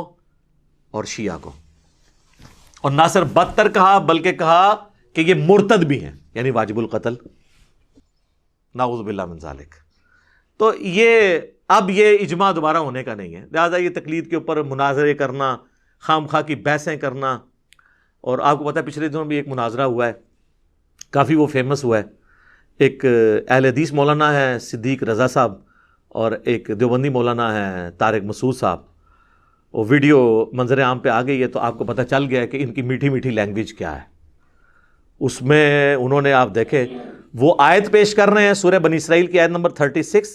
اور شیعہ کو۔ اور نہ صرف بدتر کہا بلکہ کہا کہ یہ مرتد بھی ہیں، یعنی واجب القتل، نعوذ باللہ من ذالک۔ تو یہ اب یہ اجماع دوبارہ ہونے کا نہیں ہے، لہٰذا یہ تقلید کے اوپر مناظرے کرنا، خام خواہ کی بحثیں کرنا. اور آپ کو پتہ ہے پچھلے دنوں بھی ایک مناظرہ ہوا ہے، کافی وہ فیمس ہوا ہے. ایک اہل حدیث مولانا ہے صدیق رضا صاحب اور ایک دیوبندی مولانا ہے طارق مسعود صاحب. وہ ویڈیو منظر عام پہ آ گئی ہے تو آپ کو پتہ چل گیا ہے کہ ان کی میٹھی میٹھی لینگویج کیا ہے. اس میں انہوں نے آپ دیکھے وہ آیت پیش کر رہے ہیں سورہ بنی اسرائیل کی آیت نمبر 36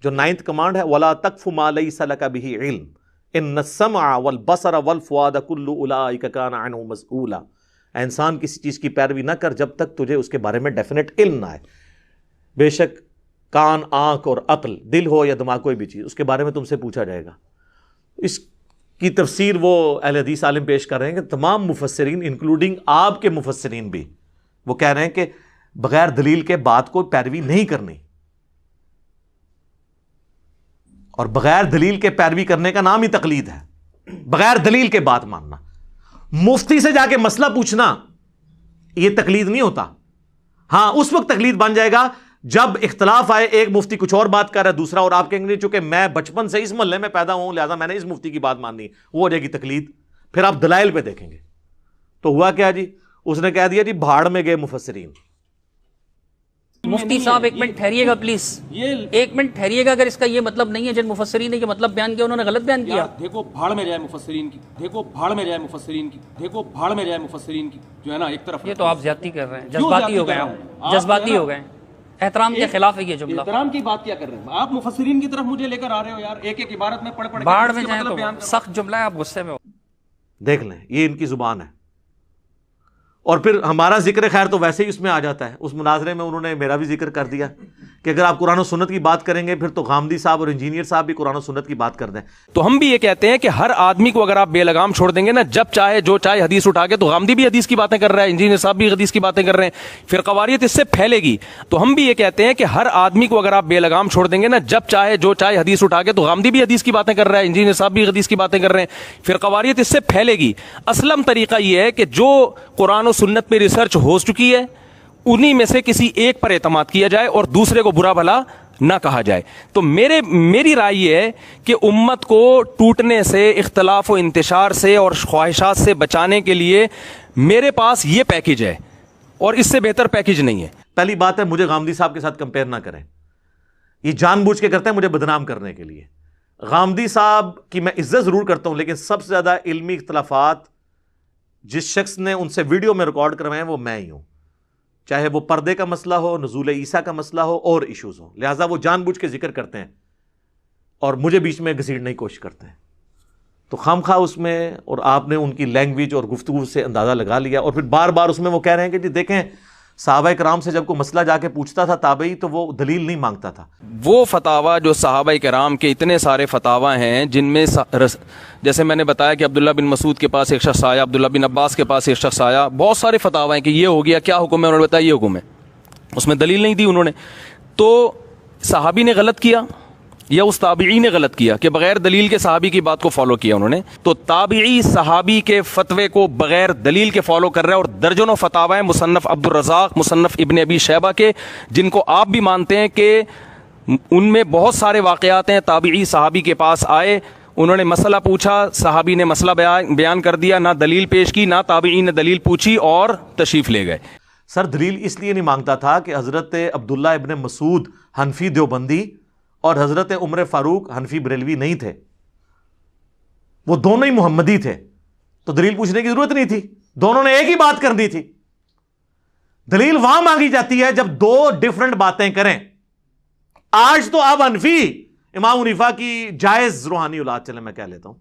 جو 9th کمانڈ ہے، وَلَا تَقْفُ مَا لَيْسَ لَكَ بِهِ عِلْمٌ إِنَّ السَّمْعَ وَالْبَصَرَ وَالْفُؤَادَ كُلُّ أُولَٰئِكَ كَانَ عَنْهُ مَسْئُولًا. انسان کسی چیز کی پیروی نہ کر جب تک تجھے اس کے بارے میں ڈیفینیٹ علم نہ آئے. بے شک کان، آنکھ اور عقل، دل ہو یا دماغ کوئی بھی چیز، اس کے بارے میں تم سے پوچھا جائے گا. اس کی تفسیر وہ اہل حدیث عالم پیش کر رہے ہیں کہ تمام مفسرین انکلوڈنگ آپ کے مفسرین بھی وہ کہہ رہے ہیں کہ بغیر دلیل کے بات کو پیروی نہیں کرنی، اور بغیر دلیل کے پیروی کرنے کا نام ہی تقلید ہے. بغیر دلیل کے بات ماننا، مفتی سے جا کے مسئلہ پوچھنا، یہ تقلید نہیں ہوتا. ہاں اس وقت تقلید بن جائے گا جب اختلاف آئے، ایک مفتی کچھ اور بات کر رہا ہے دوسرا، اور آپ کہیں گے چونکہ میں بچپن سے اس محلے میں پیدا ہوں لہذا میں نے اس مفتی کی بات ماننی، وہ ہو جائے گی تقلید. پھر آپ دلائل پہ دیکھیں گے. تو ہوا کیا جی، اس نے کہہ دیا جی بھاڑ میں گئے مفسرین. مفتی صاحب ایک منٹ ٹھہریے گا پلیز، ایک منٹ ٹھہریے گا. اگر اس کا یہ مطلب نہیں ہے جن مفسرین نے یہ مطلب بیان کیا انہوں نے غلط بیان کیا. دیکھو بھاڑ میں جائے مفسرین کی، دیکھو بھاڑ میں جائے مفسرین کی، دیکھو بھاڑ میں جائے مفسرین کی، جو ہے نا ایک طرف. یہ تو آپ زیادتی کر رہے ہیں، جذباتی ہو گئے آپ، جذباتی ہو گئے. احترام کے خلاف ہے یہ جملہ. احترام کی بات کیا کر رہے ہیں آپ؟ مفسرین کی طرف مجھے لے کر آ رہے ہو یار، ایک ایک عبارت میں پڑھ پڑھ باڑ میں جائیں تو سخت جملہ ہے، آپ غصے میں ہو. دیکھ لیں یہ ان کی زبان ہے. اور پھر ہمارا ذکر خیر تو ویسے ہی اس میں آ جاتا ہے. اس مناظرے میں انہوں نے میرا بھی ذکر کر دیا کہ اگر آپ قرآن و سنت کی بات کریں گے پھر تو غامدی صاحب اور انجینئر صاحب بھی قرآن و سنت کی بات کر دیں. تو ہم بھی یہ کہتے ہیں کہ ہر آدمی کو اگر آپ بے لگام چھوڑ دیں گے نا، جب چاہے جو چاہے حدیث اٹھا کے، تو غامدی بھی حدیث کی باتیں کر رہا ہے، انجینئر صاحب بھی حدیث کی باتیں کر رہے ہیں، پھر قواریت اس سے پھیلے گی. تو ہم بھی یہ کہتے ہیں کہ ہر آدمی کو اگر آپ بے لگام چھوڑ دیں گے نا، جب چاہے جو چاہے حدیث اٹھا کے، تو غامدی بھی حدیث کی باتیں کر رہا ہے، انجینئر صاحب بھی حدیث کی باتیں کر رہے ہیں، پھر قواریت اس سے پھیلے گی. اسلم طریقہ یہ ہے کہ جو قرآن و سنت پہ ریسرچ ہو چکی ہے انہی میں سے کسی ایک پر اعتماد کیا جائے اور دوسرے کو برا بھلا نہ کہا جائے. تو میری رائے یہ ہے کہ امت کو ٹوٹنے سے، اختلاف و انتشار سے اور خواہشات سے بچانے کے لیے میرے پاس یہ پیکج ہے اور اس سے بہتر پیکج نہیں ہے. پہلی بات ہے مجھے غامدی صاحب کے ساتھ کمپیئر نہ کریں، یہ جان بوجھ کے کرتے ہیں مجھے بدنام کرنے کے لیے. غامدی صاحب کی میں عزت ضرور کرتا ہوں لیکن سب سے زیادہ علمی اختلافات جس شخص نے ان سے ویڈیو میں ریکارڈ کروائے ہیں وہ میں ہی ہوں، چاہے وہ پردے کا مسئلہ ہو، نزول عیسیٰ کا مسئلہ ہو اور ایشوز ہو. لہٰذا وہ جان بوجھ کے ذکر کرتے ہیں اور مجھے بیچ میں گھسیٹنے کی کوشش کرتے ہیں. تو خام خواہ اس میں، اور آپ نے ان کی لینگویج اور گفتگو سے اندازہ لگا لیا. اور پھر بار بار اس میں وہ کہہ رہے ہیں کہ جی دیکھیں صحابہ کرام سے جب کوئی مسئلہ جا کے پوچھتا تھا تابعی تو وہ دلیل نہیں مانگتا تھا. وہ فتاوا جو صحابہ کرام کے اتنے سارے فتاوا ہیں جن میں جیسے میں نے بتایا کہ عبداللہ بن مسعود کے پاس ایک شخص آیا، عبداللہ بن عباس کے پاس ایک شخص آیا، بہت سارے فتاوا ہیں کہ یہ ہو گیا، کیا حکم ہے؟ انہوں نے بتایا یہ حکم ہے، اس میں دلیل نہیں دی انہوں نے. تو صحابی نے غلط کیا یا اس تابعی نے غلط کیا کہ بغیر دلیل کے صحابی کی بات کو فالو کیا انہوں نے؟ تو تابعی صحابی کے فتوے کو بغیر دلیل کے فالو کر رہے ہیں. اور درجنوں فتاوا ہیں مصنف عبد الرزاق، مصنف ابن ابی شیبہ کے، جن کو آپ بھی مانتے ہیں کہ ان میں بہت سارے واقعات ہیں تابعی صحابی کے پاس آئے، انہوں نے مسئلہ پوچھا، صحابی نے مسئلہ بیان کر دیا، نہ دلیل پیش کی، نہ تابعی نے دلیل پوچھی اور تشریف لے گئے. سر دلیل اس لیے نہیں مانگتا تھا کہ حضرت عبداللہ ابن مسعود حنفی دیوبندی اور حضرت عمر فاروق حنفی بریلوی نہیں تھے، وہ دونوں ہی محمدی تھے، تو دلیل پوچھنے کی ضرورت نہیں تھی، دونوں نے ایک ہی بات کرنی تھی. دلیل وہاں مانگی جاتی ہے جب دو ڈیفرنٹ باتیں کریں. آج تو آپ حنفی امام حنیفہ کی جائز روحانی اولاد، چلیں میں کہہ لیتا ہوں،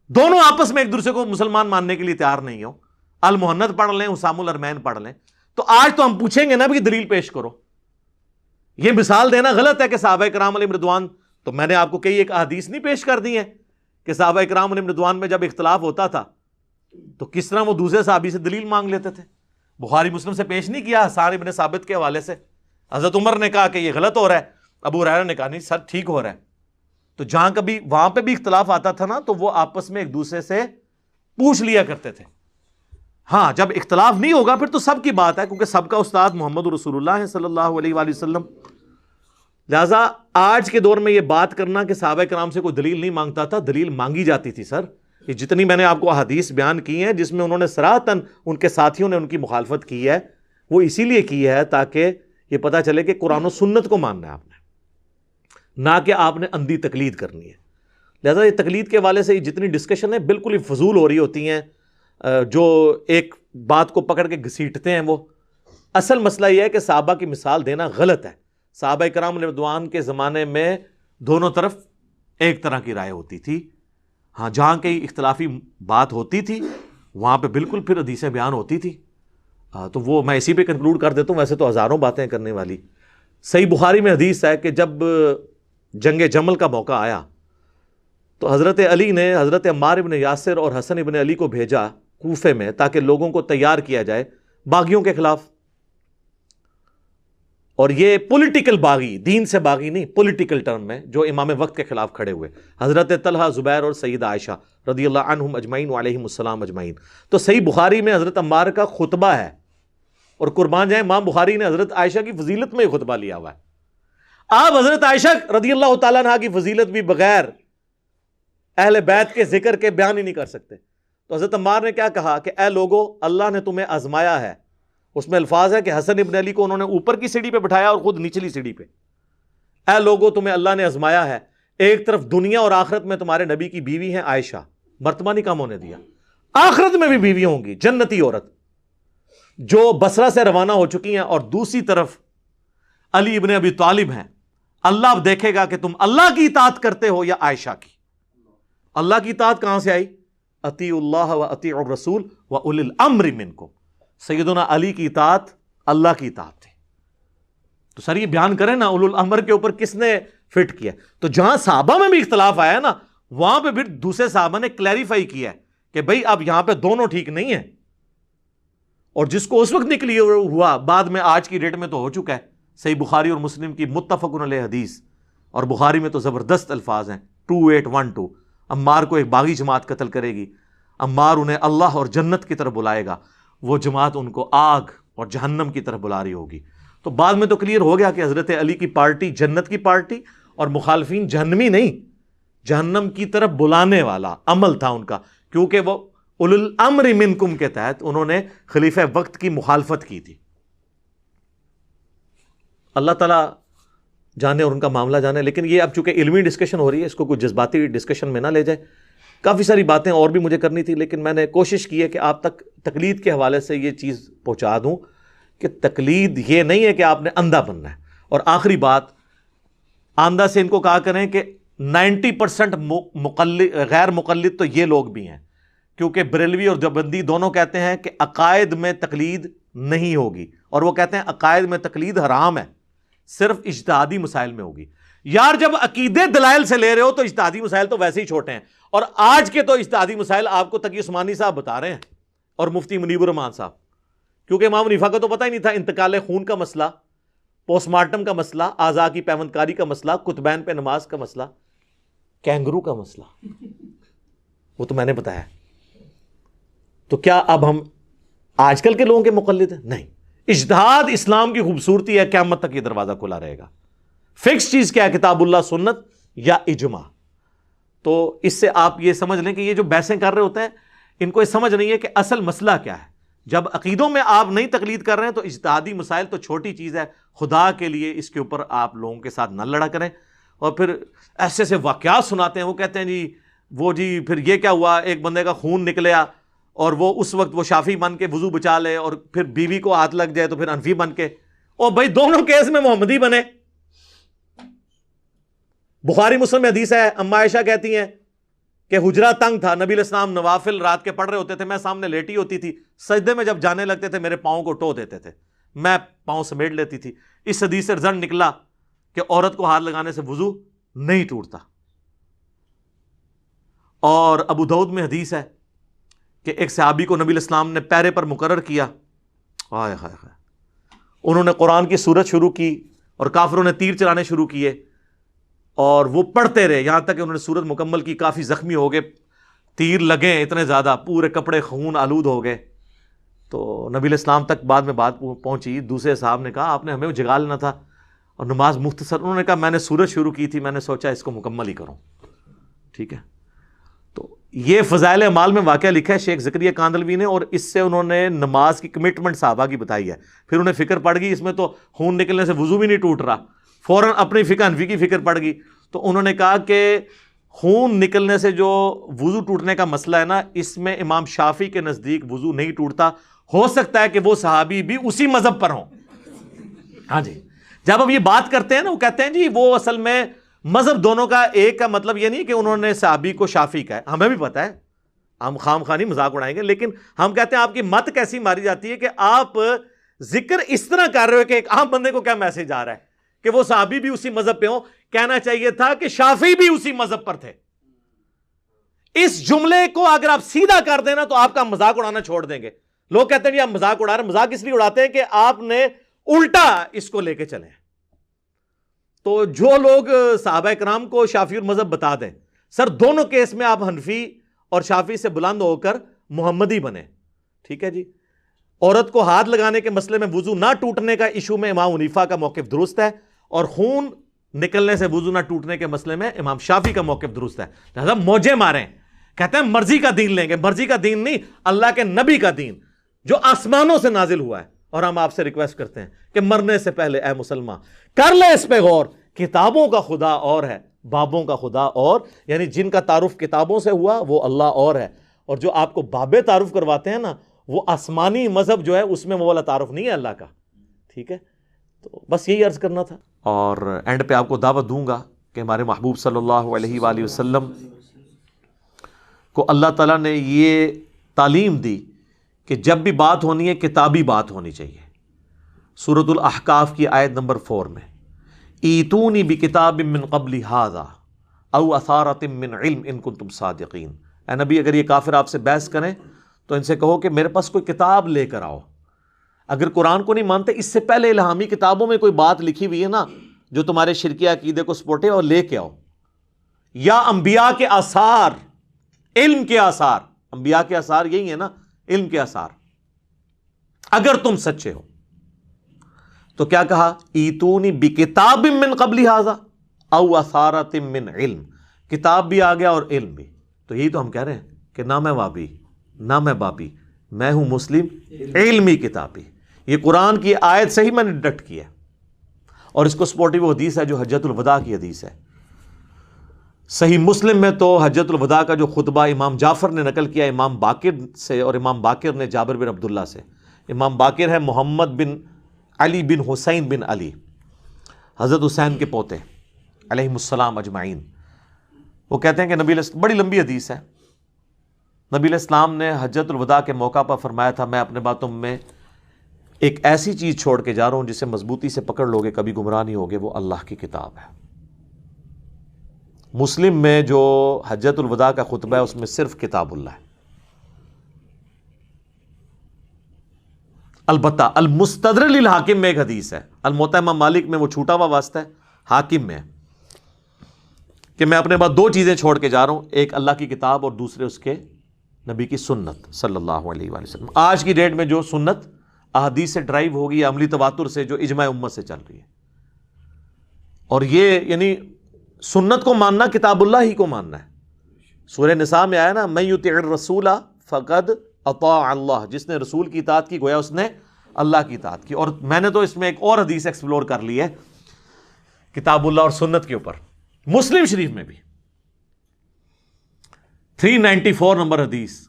دونوں آپس میں ایک دوسرے کو مسلمان ماننے کے لیے تیار نہیں ہو. المحنت پڑھ لیں، حسام الارمین پڑھ لیں، تو آج تو ہم پوچھیں گے نا بھی دلیل پیش کرو. یہ مثال دینا غلط ہے کہ صحابہ کرام علیہم رضوان، تو میں نے آپ کو کئی ایک احادیث نہیں پیش کر دی ہیں کہ صحابہ کرام علیہم رضوان میں جب اختلاف ہوتا تھا تو کس طرح وہ دوسرے صحابی سے دلیل مانگ لیتے تھے. بخاری مسلم سے پیش نہیں کیا حسان ابن ثابت کے حوالے سے. حضرت عمر نے کہا کہ یہ غلط ہو رہا ہے، ابو ہریرہ نے کہا نہیں سر ٹھیک ہو رہا ہے. تو جہاں کبھی وہاں پہ بھی اختلاف آتا تھا نا تو وہ آپس میں ایک دوسرے سے پوچھ لیا کرتے تھے. ہاں جب اختلاف نہیں ہوگا پھر تو سب کی بات ہے، کیونکہ سب کا استاد محمد رسول اللہ صلی اللہ علیہ وآلہ وسلم. لہٰذا آج کے دور میں یہ بات کرنا کہ صحابہ کرام سے کوئی دلیل نہیں مانگتا تھا، دلیل مانگی جاتی تھی سر. یہ جتنی میں نے آپ کو احادیث بیان کی ہیں جس میں انہوں نے صراحتاً ان کے ساتھیوں نے ان کی مخالفت کی ہے، وہ اسی لیے کی ہے تاکہ یہ پتہ چلے کہ قرآن و سنت کو ماننا ہے آپ نے، نہ کہ آپ نے اندھی تقلید کرنی ہے. لہذا یہ تقلید کے حوالے سے یہ جتنی ڈسکشن ہے بالکل ہی فضول ہو رہی ہوتی ہیں. جو ایک بات کو پکڑ کے گھسیٹتے ہیں، وہ اصل مسئلہ یہ ہے کہ صحابہ کی مثال دینا غلط ہے. صحابہ کرام رضوان کے زمانے میں دونوں طرف ایک طرح کی رائے ہوتی تھی. ہاں جہاں کہیں اختلافی بات ہوتی تھی وہاں پہ بالکل پھر حدیثیں بیان ہوتی تھی. تو وہ میں اسی پہ کنکلوڈ کر دیتا ہوں، ویسے تو ہزاروں باتیں کرنے والی. صحیح بخاری میں حدیث ہے کہ جب جنگ جمل کا موقع آیا تو حضرت علی نے حضرت عمار ابن یاسر اور حسن ابن علی کو بھیجا کوفے میں تاکہ لوگوں کو تیار کیا جائے باغیوں کے خلاف. اور یہ پولیٹیکل باغی، دین سے باغی نہیں، پولیٹیکل ٹرم میں جو امام وقت کے خلاف کھڑے ہوئے، حضرت طلحہ، زبیر اور سیدہ عائشہ رضی اللہ عنہم اجمعین وعلیہم السلام اجمعین. تو صحیح بخاری میں حضرت عمار کا خطبہ ہے، اور قربان جائیں امام بخاری نے حضرت عائشہ کی فضیلت میں خطبہ لیا ہوا ہے. آپ حضرت عائشہ رضی اللہ تعالیٰ عنہ کی فضیلت بھی بغیر اہل بیت کے ذکر کے بیان ہی نہیں کر سکتے. تو حضرت عمار نے کیا کہا کہ اے لوگو، اللہ نے تمہیں آزمایا ہے. اس میں الفاظ ہے کہ حسن ابن علی کو انہوں نے اوپر کی سیڑھی پہ بٹھایا اور خود نچلی سیڑھی پہ. اے لوگو، تمہیں اللہ نے آزمایا ہے. ایک طرف دنیا اور آخرت میں تمہارے نبی کی بیوی ہیں عائشہ، مرتبہ نہیں کم ہونے دیا. آخرت میں بھی بیوی ہوں گی، جنتی عورت جو بصرہ سے روانہ ہو چکی ہیں، اور دوسری طرف علی ابن ابی طالب ہیں. اللہ اب دیکھے گا کہ تم اللہ کی اطاعت کرتے ہو یا عائشہ کی. اللہ کی اطاعت کہاں سے آئی؟ اطیعوا اللہ و اطیعوا الرسول و اولی الامر منکم. سیدنا علی کی اطاعت اللہ کی اطاعت تھی. تو سر یہ بیان کریں نا اولو الامر کے اوپر کس نے فٹ کیا؟ تو جہاں صحابہ میں بھی اختلاف آیا نا، وہاں پہ پھر دوسرے صحابہ نے کلیریفائی کیا ہے کہ بھئی اب یہاں پہ دونوں ٹھیک نہیں ہیں. اور جس کو اس وقت نکلی ہوا بعد میں آج کی ڈیٹ میں تو ہو چکا ہے. صحیح بخاری اور مسلم کی متفق علیہ حدیث، اور بخاری میں تو زبردست الفاظ ہیں 2812. عمار کو ایک باغی جماعت قتل کرے گی، عمار انہیں اللہ اور جنت کی طرف بلائے گا، وہ جماعت ان کو آگ اور جہنم کی طرف بلا رہی ہوگی. تو بعد میں تو کلیئر ہو گیا کہ حضرت علی کی پارٹی جنت کی پارٹی، اور مخالفین جہنمی نہیں، جہنم کی طرف بلانے والا عمل تھا ان کا، کیونکہ وہ اولو الامر منکم کے تحت انہوں نے خلیفہ وقت کی مخالفت کی تھی. اللہ تعالیٰ جانے اور ان کا معاملہ جانے. لیکن یہ اب چونکہ علمی ڈسکشن ہو رہی ہے، اس کو کوئی جذباتی ڈسکشن میں نہ لے جائے. کافی ساری باتیں اور بھی مجھے کرنی تھی، لیکن میں نے کوشش کی ہے کہ آپ تک تقلید کے حوالے سے یہ چیز پہنچا دوں کہ تقلید یہ نہیں ہے کہ آپ نے اندھا بننا ہے. اور آخری بات، آندھا سے ان کو کہا کریں کہ 90% غیر مقلد تو یہ لوگ بھی ہیں، کیونکہ بریلوی اور دیوبندی دونوں کہتے ہیں کہ عقائد میں تقلید نہیں ہوگی، اور وہ کہتے ہیں عقائد میں تقلید حرام ہے، صرف اجتہادی مسائل میں ہوگی. یار جب عقیدے دلائل سے لے رہے ہو تو اجتہادی مسائل تو ویسے ہی چھوٹے ہیں، اور آج کے تو اجتہادی مسائل آپ کو تقی عثمانی صاحب بتا رہے ہیں اور مفتی منیب الرحمان صاحب. کیونکہ امام حنیفہ کو تو پتہ ہی نہیں تھا انتقال خون کا مسئلہ، پوسٹ مارٹم کا مسئلہ، اعضاء کی پیوندکاری کا مسئلہ، کتبین پہ نماز کا مسئلہ، کینگرو کا مسئلہ، وہ تو میں نے بتایا. تو کیا اب ہم آج کل کے لوگوں کے مقلد ہیں؟ نہیں. اجتہاد اسلام کی خوبصورتی ہے، قیامت تک یہ دروازہ کھلا رہے گا. فکس چیز کیا ہے؟ کتاب اللہ، سنت یا اجماع. تو اس سے آپ یہ سمجھ لیں کہ یہ جو بحثیں کر رہے ہوتے ہیں ان کو یہ سمجھ نہیں ہے کہ اصل مسئلہ کیا ہے. جب عقیدوں میں آپ نہیں تقلید کر رہے ہیں تو اجتہادی مسائل تو چھوٹی چیز ہے. خدا کے لیے اس کے اوپر آپ لوگوں کے ساتھ نہ لڑا کریں. اور پھر ایسے ایسے واقعات سناتے ہیں، وہ کہتے ہیں جی پھر یہ کیا ہوا، ایک بندے کا خون نکلیا اور وہ اس وقت وہ شافی بن کے وضو بچا لے، اور پھر بیوی کو ہاتھ لگ جائے تو پھر انفی بن کے. اور بھائی دونوں کیس میں محمدی بنے. بخاری مسلم میں حدیث ہے، اما عائشہ کہتی ہیں کہ حجرہ تنگ تھا، نبی علیہ السلام نوافل رات کے پڑھ رہے ہوتے تھے، میں سامنے لیٹی ہوتی تھی، سجدے میں جب جانے لگتے تھے میرے پاؤں کو ٹو دیتے تھے، میں پاؤں سمیٹ لیتی تھی. اس حدیث سے رزلٹ نکلا کہ عورت کو ہاتھ لگانے سے وضو نہیں ٹوٹتا. اور ابو داؤد میں حدیث ہے کہ ایک صحابی کو نبی علیہ السلام نے پیرے پر مقرر کیا، ہائے ہائے ہائے، انہوں نے قرآن کی سورت شروع کی اور کافروں نے تیر چلانے شروع کیے، اور وہ پڑھتے رہے یہاں تک کہ انہوں نے سورت مکمل کی. کافی زخمی ہو گئے، تیر لگے اتنے زیادہ، پورے کپڑے خون آلود ہو گئے. تو نبی علیہ السلام تک بعد میں بات پہنچی. دوسرے صاحب نے کہا آپ نے ہمیں جگا لینا تھا. اور نماز مختصر. انہوں نے کہا میں نے سورج شروع کی تھی, میں نے سوچا اس کو مکمل ہی کروں. ٹھیک ہے, تو یہ فضائل اعمال میں واقعہ لکھا ہے شیخ زکریا کاندلوی نے, اور اس سے انہوں نے نماز کی کمٹمنٹ صحابہ کی بتائی ہے. پھر انہیں فکر پڑ گئی اس میں تو خون نکلنے سے وضو بھی نہیں ٹوٹ رہا, فوراً اپنی فقہ حنفی کی فکر پڑ گئی. تو انہوں نے کہا کہ خون نکلنے سے جو وضو ٹوٹنے کا مسئلہ ہے نا, اس میں امام شافعی کے نزدیک وضو نہیں ٹوٹتا. ہو سکتا ہے کہ وہ صحابی بھی اسی مذہب پر ہوں. ہاں جی, جب ہم یہ بات کرتے ہیں نا, وہ کہتے ہیں جی وہ اصل میں مذہب دونوں کا ایک کا مطلب یہ نہیں کہ انہوں نے صحابی کو شافعی کہا ہے. ہمیں بھی پتہ ہے, ہم خام خانی مذاق اڑائیں گے, لیکن ہم کہتے ہیں آپ کی مت کیسی ماری جاتی ہے کہ آپ ذکر اس طرح کر رہے ہو کہ ایک عام بندے کو کیا میسج آ رہا ہے کہ وہ صحابی بھی اسی مذہب پہ ہوں. کہنا چاہیے تھا کہ شافعی بھی اسی مذہب پر تھے. اس جملے کو اگر آپ سیدھا کر دینا تو آپ کا مذاق اڑانا چھوڑ دیں گے. لوگ کہتے ہیں جی آپ مذاق اڑا رہے ہیں. مذاق اس لیے اڑاتے ہیں کہ آپ نے الٹا اس کو لے کے چلے. تو جو لوگ صحابہ کرام کو شافعی المذہب بتا دیں, سر دونوں کیس میں آپ حنفی اور شافعی سے بلند ہو کر محمدی بنے. ٹھیک ہے جی. عورت کو ہاتھ لگانے کے مسئلے میں وضو نہ ٹوٹنے کا ایشو میں امام حنیفہ کا موقف درست ہے, اور خون نکلنے سے وضو نہ ٹوٹنے کے مسئلے میں امام شافعی کا موقف درست ہے. لہذا موجے ماریں, کہتے ہیں مرضی کا دین لیں گے. مرضی کا دین نہیں, اللہ کے نبی کا دین جو آسمانوں سے نازل ہوا ہے. اور ہم آپ سے ریکویسٹ کرتے ہیں کہ مرنے سے پہلے اے مسلمان کر لے اس پہ غور. کتابوں کا خدا اور ہے, بابوں کا خدا اور, یعنی جن کا تعارف کتابوں سے ہوا وہ اللہ اور ہے, اور جو آپ کو بابے تعارف کرواتے ہیں نا, وہ آسمانی مذہب جو ہے اس میں وہ والا تعارف نہیں ہے اللہ کا. ٹھیک ہے, تو بس یہی عرض کرنا تھا. اور اینڈ پہ آپ کو دعوت دوں گا کہ ہمارے محبوب صلی اللہ علیہ وآلہ وسلم کو اللہ تعالیٰ نے یہ تعلیم دی کہ جب بھی بات ہونی ہے کتابی بات ہونی چاہیے. سورۃ الاحقاف کی آیت نمبر 4 میں ایتونی بکتاب من قبل ھذا او اثارۃ من علم ان کنتم صادقین. اے نبی, اگر یہ کافر آپ سے بحث کریں تو ان سے کہو کہ میرے پاس کوئی کتاب لے کر آؤ. اگر قرآن کو نہیں مانتے, اس سے پہلے الہامی کتابوں میں کوئی بات لکھی ہوئی ہے نا جو تمہارے شرکی عقیدے کو سپورٹ ہے, اور لے کے آؤ. یا انبیاء کے آثار, علم کے آثار. انبیاء کے آثار یہی ہے نا, علم کے آثار. اگر تم سچے ہو تو کیا کہا, ایتونی بکتاب من قبل ھذا او اثارۃ من علم. کتاب بھی آ گیا اور علم بھی. تو یہی تو ہم کہہ رہے ہیں کہ نہ میں وابی نہ میں بابی, میں ہوں مسلم علمی کتابی. یہ قرآن کی آیت سے ہی میں نے ڈیڈکٹ کیا, اور اس کو سپورٹیو حدیث ہے جو حجۃ الوداع کی حدیث ہے. صحیح مسلم میں تو حجۃ الوداع کا جو خطبہ امام جعفر نے نقل کیا امام باقر سے, اور امام باقر نے جابر بن عبداللہ سے. امام باقر ہے محمد بن علی بن حسین بن علی, حضرت حسین کے پوتے علیہم السلام اجمعین. وہ کہتے ہیں کہ نبی علیہ, بڑی لمبی حدیث ہے, نبی علیہ السلام نے حجۃ الوداع کے موقع پر فرمایا تھا میں اپنے باتوں میں ایک ایسی چیز چھوڑ کے جا رہا ہوں جسے مضبوطی سے پکڑ لوگے کبھی گمراہ نہیں ہوگے, وہ اللہ کی کتاب ہے. مسلم میں جو حجۃ الوداع کا خطبہ ہے اس میں صرف کتاب اللہ ہے. البتہ المستدرک للحاکم میں ایک حدیث ہے, الموطا امام مالک میں وہ چھوٹا ہوا واسطہ ہے, حاکم میں کہ میں اپنے بعد 2 چیزیں چھوڑ کے جا رہا ہوں, ایک اللہ کی کتاب اور دوسرے اس کے نبی کی سنت صلی اللہ علیہ وآلہ وسلم. آج کی ڈیٹ میں جو سنت احادیث سے ڈرائیو ہوگی, عملی تواتر سے, جو اجماع امت سے چل رہی ہے. اور یہ یعنی سنت کو ماننا کتاب اللہ ہی کو ماننا ہے. سورہ نساء میں آیا نا, من یطع الرسول فقد اطاع اللہ, جس نے رسول کی اطاعت کی گویا اس نے اللہ کی اطاعت کی. اور میں نے تو اس میں ایک اور حدیث ایکسپلور کر لی ہے کتاب اللہ اور سنت کے اوپر, مسلم شریف میں بھی 394 نمبر حدیث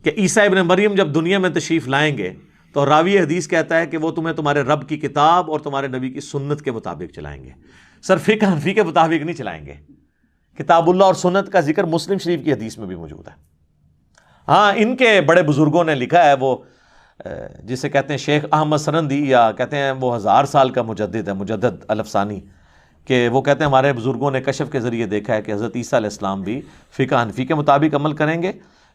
کہ عیسیٰ ابن مریم جب دنیا میں تشریف لائیں گے تو راوی حدیث کہتا ہے کہ وہ تمہیں تمہارے رب کی کتاب اور تمہارے نبی کی سنت کے مطابق چلائیں گے. سر فقہ حنفی کے مطابق نہیں چلائیں گے. کتاب اللہ اور سنت کا ذکر مسلم شریف کی حدیث میں بھی موجود ہے. ہاں, ان کے بڑے بزرگوں نے لکھا ہے, وہ جسے کہتے ہیں شیخ احمد سرندی, یا کہتے ہیں وہ 1000 سال کا مجدد ہے, مجدد الفسانی, کہ وہ کہتے ہیں ہمارے بزرگوں نے کشف کے ذریعے دیکھا ہے کہ حضرت عیسیٰ علیہ السلام بھی فقہ حنفی کے مطابق عمل کریں گے.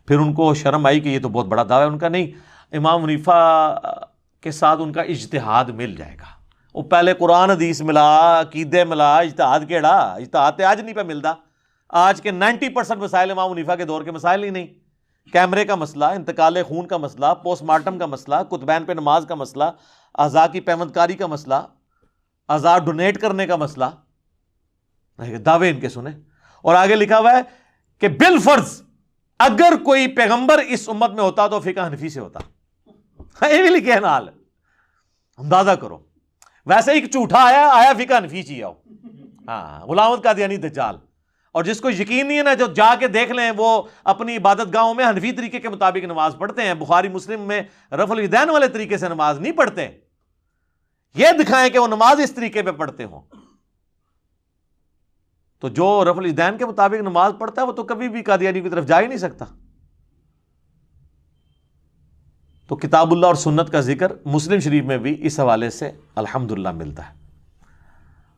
پھر ان کو شرم آئی کہ یہ تو بہت بڑا دعویٰ ہے ان کا. نہیں, امام حنیفہ کے ساتھ ان کا اجتہاد مل جائے گا. وہ پہلے قرآن حدیث ملا, عقیدے ملا, اجتہاد کیڑا, اجتہاد آج نہیں پہ ملتا. آج کے 90% مسائل امام حنیفہ کے دور کے مسائل ہی نہیں. کیمرے کا مسئلہ, انتقال خون کا مسئلہ, پوسٹ مارٹم کا مسئلہ, کتبین پہ نماز کا مسئلہ, اعضاء کی پیوند کاری کا مسئلہ, آزاد ڈونیٹ کرنے کا مسئلہ، دعوے ان کے سنیں. اور آگے لکھا ہوا ہے کہ بالفرض اگر کوئی پیغمبر اس امت میں ہوتا تو فقہ حنفی سے ہوتا. یہ بھی لکھے ہیں نا، حال اندازہ کرو. ویسے ایک جھوٹا آیا فقہ حنفی چی آؤ. ہاں، غلام احمد قادیانی دجال. اور جس کو یقین نہیں ہے نا، جو جا کے دیکھ لیں، وہ اپنی عبادت گاہوں میں حنفی طریقے کے مطابق نماز پڑھتے ہیں، بخاری مسلم میں رفع الیدین والے طریقے سے نماز نہیں پڑھتے. یہ دکھائیں کہ وہ نماز اس طریقے پہ پڑھتے ہوں. تو جو رفع الیدین کے مطابق نماز پڑھتا ہے وہ تو کبھی بھی قادیانی کی طرف جا ہی نہیں سکتا. تو کتاب اللہ اور سنت کا ذکر مسلم شریف میں بھی اس حوالے سے الحمدللہ ملتا ہے.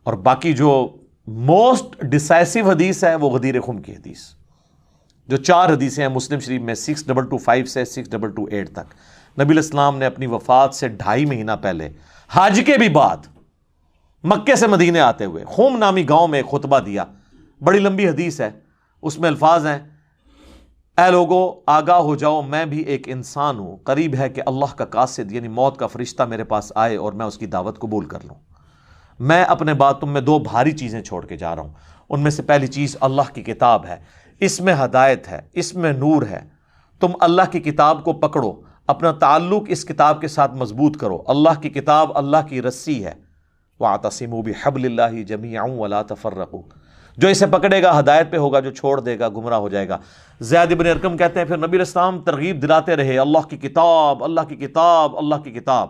اور باقی جو موسٹ ڈسائسو حدیث ہے وہ غدیر خم کی حدیث، جو 4 حدیثیں ہیں مسلم شریف میں 6225 سے 6228 تک. نبی علیہ السلام نے اپنی وفات سے 2.5 مہینہ پہلے حج کے بھی بعد مکے سے مدینے آتے ہوئے خم نامی گاؤں میں ایک خطبہ دیا. بڑی لمبی حدیث ہے، اس میں الفاظ ہیں: اے لوگو آگاہ ہو جاؤ، میں بھی ایک انسان ہوں، قریب ہے کہ اللہ کا قاصد یعنی موت کا فرشتہ میرے پاس آئے اور میں اس کی دعوت قبول کر لوں. میں اپنے بعد تم میں 2 بھاری چیزیں چھوڑ کے جا رہا ہوں. ان میں سے پہلی چیز اللہ کی کتاب ہے، اس میں ہدایت ہے، اس میں نور ہے. تم اللہ کی کتاب کو پکڑو، اپنا تعلق اس کتاب کے ساتھ مضبوط کرو. اللہ کی کتاب اللہ کی رسی ہے. وَاعْتَصِمُوا بِحَبْلِ اللَّهِ جَمِيعًا وَلَا تَفَرَّقُوا. جو اسے پکڑے گا ہدایت پہ ہوگا، جو چھوڑ دے گا گمراہ ہو جائے گا. زید بن ارقم کہتے ہیں پھر نبی علیہ السلام ترغیب دلاتے رہے، اللہ کی کتاب، اللہ کی کتاب، اللہ کی کتاب.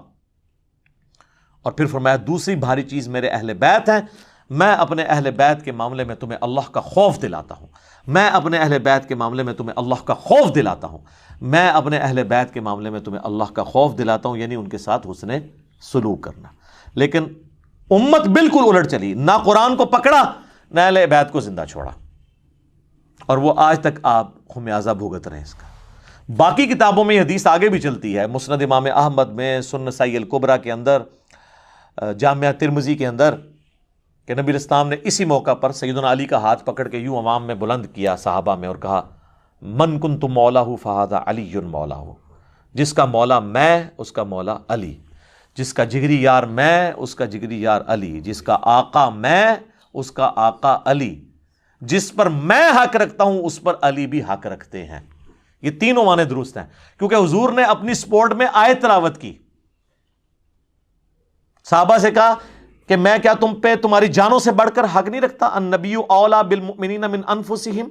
اور پھر فرمایا دوسری بھاری چیز میرے اہل بیت ہیں، میں اپنے اہل بیت کے معاملے میں تمہیں اللہ کا خوف دلاتا ہوں. میں اپنے اہل بیت کے معاملے میں تمہیں اللہ کا خوف دلاتا ہوں. میں اپنے اہل بیت کے معاملے میں تمہیں اللہ کا خوف دلاتا ہوں، یعنی ان کے ساتھ حسن سلوک کرنا. لیکن امت بالکل الٹ چلی، نہ قرآن کو پکڑا نہ اہل بیت کو زندہ چھوڑا. اور وہ آج تک آپ خمیازہ بھگت رہے ہیں اس کا. باقی کتابوں میں یہ حدیث آگے بھی چلتی ہے، مسند امام احمد میں، سنن نسائی الکبریٰ کے اندر، جامعہ ترمذی کے اندر، کہ نبی علیہ السلام نے اسی موقع پر سیدنا علی کا ہاتھ پکڑ کے یوں عوام میں بلند کیا صحابہ میں اور کہا: من کنت مولاہ فہذا علی مولاہ. جس کا مولا میں، اس کا مولا علی. جس کا جگری یار میں، اس کا جگری یار علی. جس کا آقا میں، اس کا آقا علی. جس پر میں حق رکھتا ہوں اس پر علی بھی حق رکھتے ہیں. یہ تینوں معنی درست ہیں، کیونکہ حضور نے اپنی سپورٹ میں آیت تلاوت کی. صحابہ سے کہا کہ میں کیا تم پہ تمہاری جانوں سے بڑھ کر حق نہیں رکھتا؟ النبی اولا بالمؤمنین من انفسہم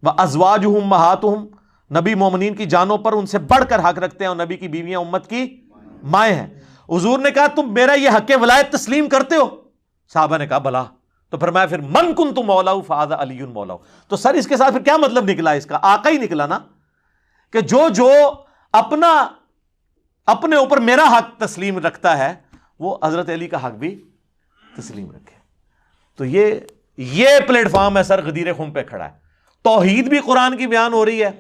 وازواجہم امہاتہم. نبی مومنین کی جانوں پر ان سے بڑھ کر حق رکھتے ہیں، اور نبی کی بیویاں امت کی مائیں ہیں. حضور نے کہا تم میرا یہ حق ولایت تسلیم کرتے ہو؟ صحابہ نے کہا بلا. تو فرمایا پھر من کنت مولاہ فہذا علی مولاہ. تو سر اس کے ساتھ پھر کیا مطلب نکلا؟ اس کا آقا ہی نکلا نا، کہ جو اپنے اوپر میرا حق تسلیم رکھتا ہے وہ حضرت علی کا حق بھی تسلیم رکھے. تو یہ پلیٹ فارم ہے سر، غدیر خم پہ کھڑا ہے. توحید بھی قرآن کی بیان ہو رہی ہے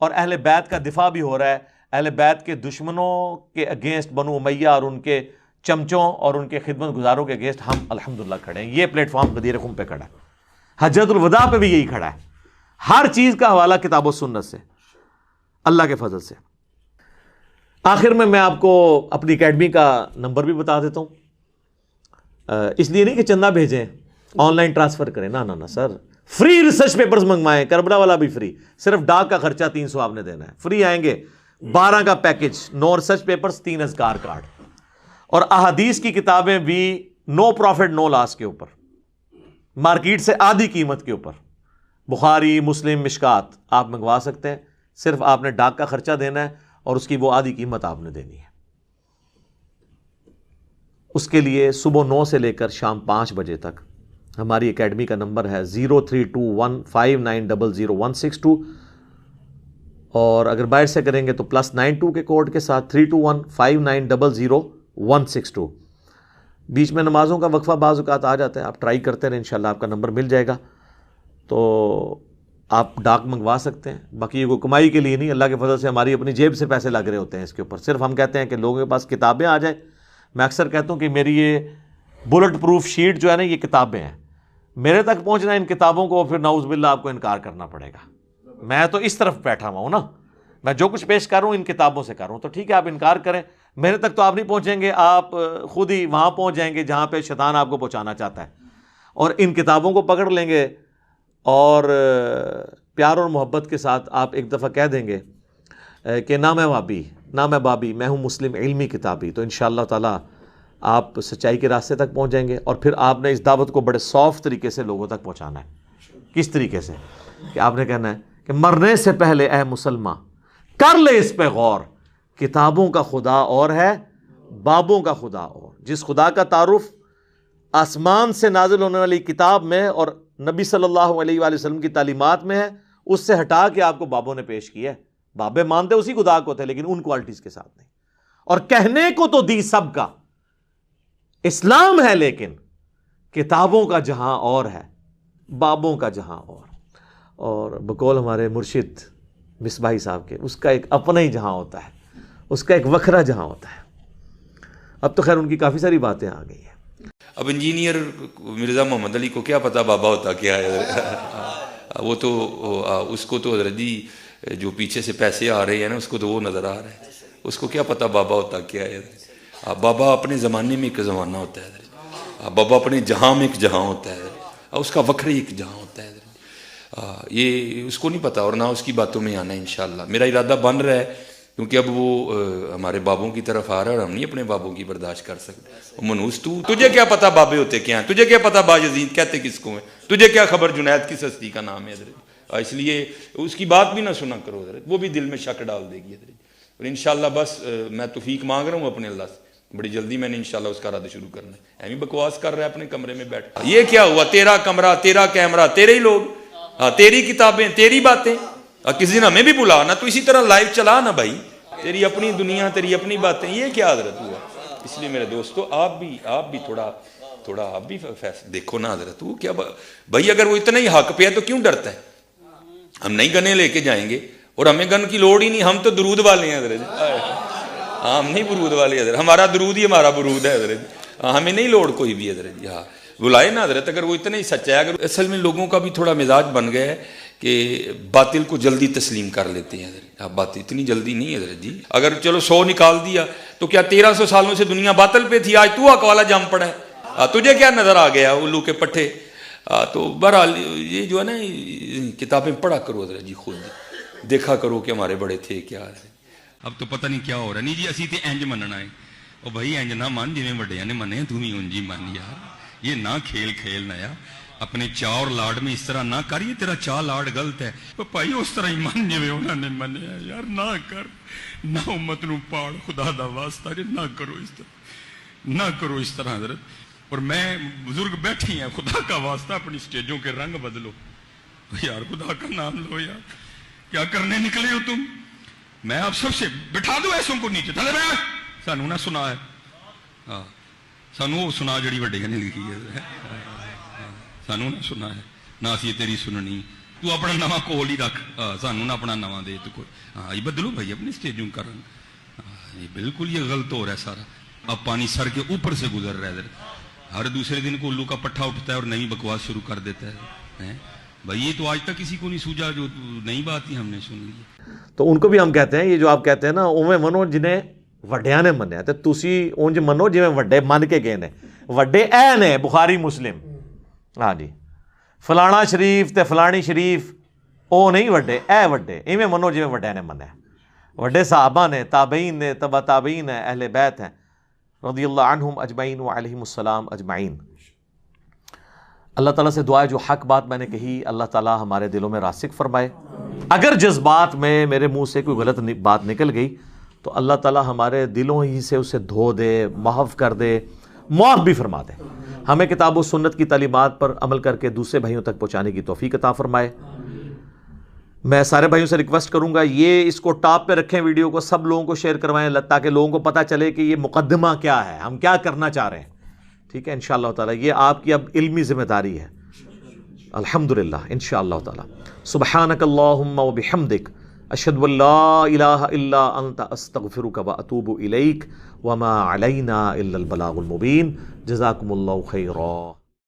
اور اہل بیت کا دفاع بھی ہو رہا ہے. اہل بیت کے دشمنوں کے اگینسٹ بنو امیہ اور ان کے چمچوں اور ان کے خدمت گزاروں کے اگینسٹ ہم الحمدللہ کھڑے ہیں. یہ پلیٹ فارم غدیر خم پہ کھڑا ہے. حجۃ الوداع پہ بھی یہی کھڑا ہے. ہر چیز کا حوالہ کتاب و سنت سے، اللہ کے فضل سے. آخر میں آپ کو اپنی اکیڈمی کا نمبر بھی بتا دیتا ہوں. اس لیے نہیں کہ چندہ بھیجیں، آن لائن ٹرانسفر کریں، نہ سر. فری ریسرچ پیپرز منگوائیں، کربلا والا بھی فری. صرف ڈاک کا خرچہ 300 آپ نے دینا ہے. فری آئیں گے 12 کا پیکج، 9 ریسرچ پیپرز، 3 اذکار کارڈ. اور احادیث کی کتابیں بھی نو پروفٹ نو لاس کے اوپر، مارکیٹ سے آدھی قیمت کے اوپر. بخاری، مسلم، مشکات آپ منگوا سکتے ہیں. صرف آپ نے ڈاک کا خرچہ دینا ہے اور اس کی وہ آدھی قیمت آپ نے دینی ہے. اس کے لیے صبح 9 سے لے کر شام 5 بجے تک ہماری اکیڈمی کا نمبر ہے 032159000162. اور اگر باہر سے کریں گے تو +92 کے کوڈ کے ساتھ 32159000162. بیچ میں نمازوں کا وقفہ بعض اوقات آ جاتا ہے، آپ ٹرائی کرتے رہیں، انشاءاللہ آپ کا نمبر مل جائے گا. تو آپ ڈاک منگوا سکتے ہیں. باقی یہ کوئی کمائی کے لیے نہیں، اللہ کے فضل سے ہماری اپنی جیب سے پیسے لگ رہے ہوتے ہیں اس کے اوپر. صرف ہم کہتے ہیں کہ لوگوں کے پاس کتابیں آ جائیں. میں اکثر کہتا ہوں کہ میری یہ بلٹ پروف شیٹ جو ہے نا، یہ کتابیں ہیں. میرے تک پہنچنا ان کتابوں کو پھر نعوذ باللہ آپ کو انکار کرنا پڑے گا. میں تو اس طرف بیٹھا ہوا ہوں نا، میں جو کچھ پیش کر رہا ہوں ان کتابوں سے کر رہا ہوں. تو ٹھیک ہے آپ انکار کریں، میرے تک تو آپ نہیں پہنچیں گے، آپ خود ہی وہاں پہنچ جائیں گے جہاں پہ شیطان آپ کو پہنچانا چاہتا ہے، اور ان کتابوں کو پکڑ لیں گے اور پیار اور محبت کے ساتھ آپ ایک دفعہ کہہ دیں گے کہ نہ میں بابی، میں ہوں مسلم علمی کتابی، تو انشاءاللہ تعالی آپ سچائی کے راستے تک پہنچ جائیں گے۔ اور پھر آپ نے اس دعوت کو بڑے سافٹ طریقے سے لوگوں تک پہنچانا ہے۔ کس طریقے سے؟ کہ آپ نے کہنا ہے کہ مرنے سے پہلے اے مسلمان کر لے اس پہ غور، کتابوں کا خدا اور ہے، بابوں کا خدا اور۔ جس خدا کا تعارف آسمان سے نازل ہونے والی کتاب میں اور نبی صلی اللہ علیہ وآلہ وسلم کی تعلیمات میں ہے، اس سے ہٹا کے آپ کو بابوں نے پیش کیا ہے۔ بابے مانتے اسی خدا کو تھے لیکن ان کوالٹیز کے ساتھ نہیں، اور کہنے کو تو دی سب کا اسلام ہے، لیکن کتابوں کا جہاں اور ہے، بابوں کا جہاں اور بقول ہمارے مرشد مصباحی صاحب کے، اس کا ایک اپنا ہی جہاں ہوتا ہے، اس کا ایک وکھرا جہاں ہوتا ہے۔ اب تو خیر ان کی کافی ساری باتیں آ گئی ہیں۔ اب انجینئر مرزا محمد علی کو کیا پتا بابا ہوتا کیا ہے؟ وہ تو اس کو تو حضرت جی جو پیچھے سے پیسے آ رہے ہیں نا، اس کو تو وہ نظر آ رہا ہے، اس کو کیا پتا بابا ہوتا کیا ہے؟ بابا اپنے زمانے میں ایک زمانہ ہوتا ہے، بابا اپنے جہاں میں ایک جہاں ہوتا ہے، اس کا وکھرے ایک جہاں ہوتا ہے۔ یہ اس کو نہیں پتا اور نہ اس کی باتوں میں آنا ہے۔ انشاءاللہ میرا ارادہ بن رہا ہے، کیونکہ اب وہ ہمارے بابوں کی طرف آ رہا ہے اور ہم نہیں اپنے بابوں کی برداشت کر سکتے۔ منوس تجھے کیا پتا بابے ہوتے کیا ہیں؟ تجھے کیا پتا باجزید کہتے کس کو ہیں؟ تجھے کیا خبر جنید کس ہستی کا نام ہے حضرت؟ اس لیے اس کی بات بھی نہ سنا کرو حضرت، وہ بھی دل میں شک ڈال دے گی حضرت۔ اور انشاءاللہ بس میں توفیق مانگ رہا ہوں اپنے اللہ سے، بڑی جلدی میں نے انشاءاللہ اس کا رد شروع کرنا ہے۔ ایمی بکواس کر رہا ہے اپنے کمرے میں بیٹھ، یہ کیا ہوا؟ تیرا کمرہ، تیرا کیمرہ، تیرے ہی لوگ، تیری کتابیں، تیری باتیں، کسی دن ہمیں بھی بلا نا، تو اسی طرح لائیو چلا نا بھائی، تیری اپنی دنیا، تیری اپنی باتیں، یہ کیا حضرت ہوا؟ اس لیے میرے دوستو آپ بھی تھوڑا آپ بھی دیکھو نا حضرت، وہ کیا بھائی، اگر وہ اتنا ہی حق پہ ہے تو کیوں ڈرتا ہے؟ ہم نہیں گنے لے کے جائیں گے، اور ہمیں گن کی لوڑ ہی نہیں، ہم تو درود والے ہیں حضرت، ہم نہیں برود والے حضرت، ہمارا درود ہی ہمارا برود ہے حضرت، ہمیں نہیں لوڑ کوئی بھی حضرت۔ ہاں بلائے نا حضرت، اگر وہ اتنا ہی سچا ہے۔ اگر اصل میں لوگوں کا بھی تھوڑا مزاج بن گیا ہے کہ باطل کو جلدی تسلیم کر لیتے ہیں حضرت، بات اتنی جلدی نہیں حضرت جی۔ اگر چلو 100 نکال دیا تو کیا 1300 سالوں سے دنیا باطل پہ تھی، آج تو حق والا جم پڑا ہے، تجھے کیا نظر آ گیا الو کے پٹھے؟ تو بہرحال یہ جو ہے نا کتابیں پڑھا کرو حضرت جی، خود دیکھا کرو کہ ہمارے بڑے تھے کیا ہے۔ اب تو پتہ نہیں کیا ہو رہا، نہیں جی اسی تے انج مننا ہے، او بھائی انج نہ من جویں وڈیاں نے منے، تو بھی انج ہی من یار، یہ نہ کھیل نہ یار، اپنے چاء اور لاڈ میں اس طرح نہ کر، یہ تیرا چاء لاڈ غلط ہے، او بھائی اس طرح ہی من جویں انہوں نے منیا یار، نہ کر، نہ امت نو پاڑ، خدا دا واسطہ نہ کرو اس طرح، نہ کرو اس طرح حضرت۔ اور میں بزرگ بیٹھی ہیں، خدا کا واسطہ اپنی سٹیجوں کے رنگ بدلو یار، خدا کا نام لو یار، کیا کرنے نکلے ہو تم؟ میں آپ سب سے بٹھا دوں ایسوں کو نیچے، تھلے بیٹھ، سانو نہ سنا ہے، سانو وہ سنا جڑی وڈیاں نے لکھی ہے، سانو نہ سنا ہے، نہ اسی تیری سننی، تو اپنا نواں کول ہی رکھ، سانو نہ اپنا نواں دے تو کوئی، ہاں یہ بدلو بھائی اپنی سٹیجوں کا رنگ، یہ بالکل یہ غلط ہو رہا ہے سارا۔ اب پانی سر کے اوپر سے گزر رہا ہے، ہر دوسرے دن کو الو کا پٹھا اٹھتا ہے اور نئی بکواس شروع کر دیتا ہے بھائی، یہ تو آج تک کسی کو نہیں سوجا، جو نئی بات ہی ہم نے سن لی۔ تو ان کو بھی ہم کہتے ہیں، یہ جو آپ کہتے ہیں نا اویں منو جنہیں وڈیاں نے منیا، تے تسی اونج منو جویں وڈے من کے گئے نے، وڈے اے نے بخاری مسلم، ہاں جی فلانا شریف تے فلانی شریف او نہیں وڈے، اے وڈے ایویں منو جویں وڈے نے منیا، وڈے صحابہ نے، تابعین نے، تبع تابعین ہیں، اہل بیت ہیں رضی اللہ عنہم اجمعین وعلیہم السلام اجمعین۔ اللہ تعالیٰ سے دعا ہے جو حق بات میں نے کہی اللہ تعالیٰ ہمارے دلوں میں راسخ فرمائے، اگر جذبات میں میرے منہ سے کوئی غلط بات نکل گئی تو اللہ تعالیٰ ہمارے دلوں ہی سے اسے دھو دے، محو کر دے، معاف بھی فرما دے، ہمیں کتاب و سنت کی تعلیمات پر عمل کر کے دوسرے بھائیوں تک پہنچانے کی توفیق عطا فرمائے۔ میں سارے بھائیوں سے ریکویسٹ کروں گا یہ اس کو ٹاپ پہ رکھیں، ویڈیو کو سب لوگوں کو شیئر کروائیں تاکہ لوگوں کو پتہ چلے کہ یہ مقدمہ کیا ہے، ہم کیا کرنا چاہ رہے ہیں، ٹھیک ہے انشاءاللہ تعالی یہ آپ کی اب علمی ذمہ داری ہے الحمدللہ انشاءاللہ تعالی۔ سبحانک اللہم و بحمدک اشہد ان لا الہ الا انت استغفرک و اتوب الیک وما علینا الا البلاغ المبین۔ جزاکم اللہ خیرا۔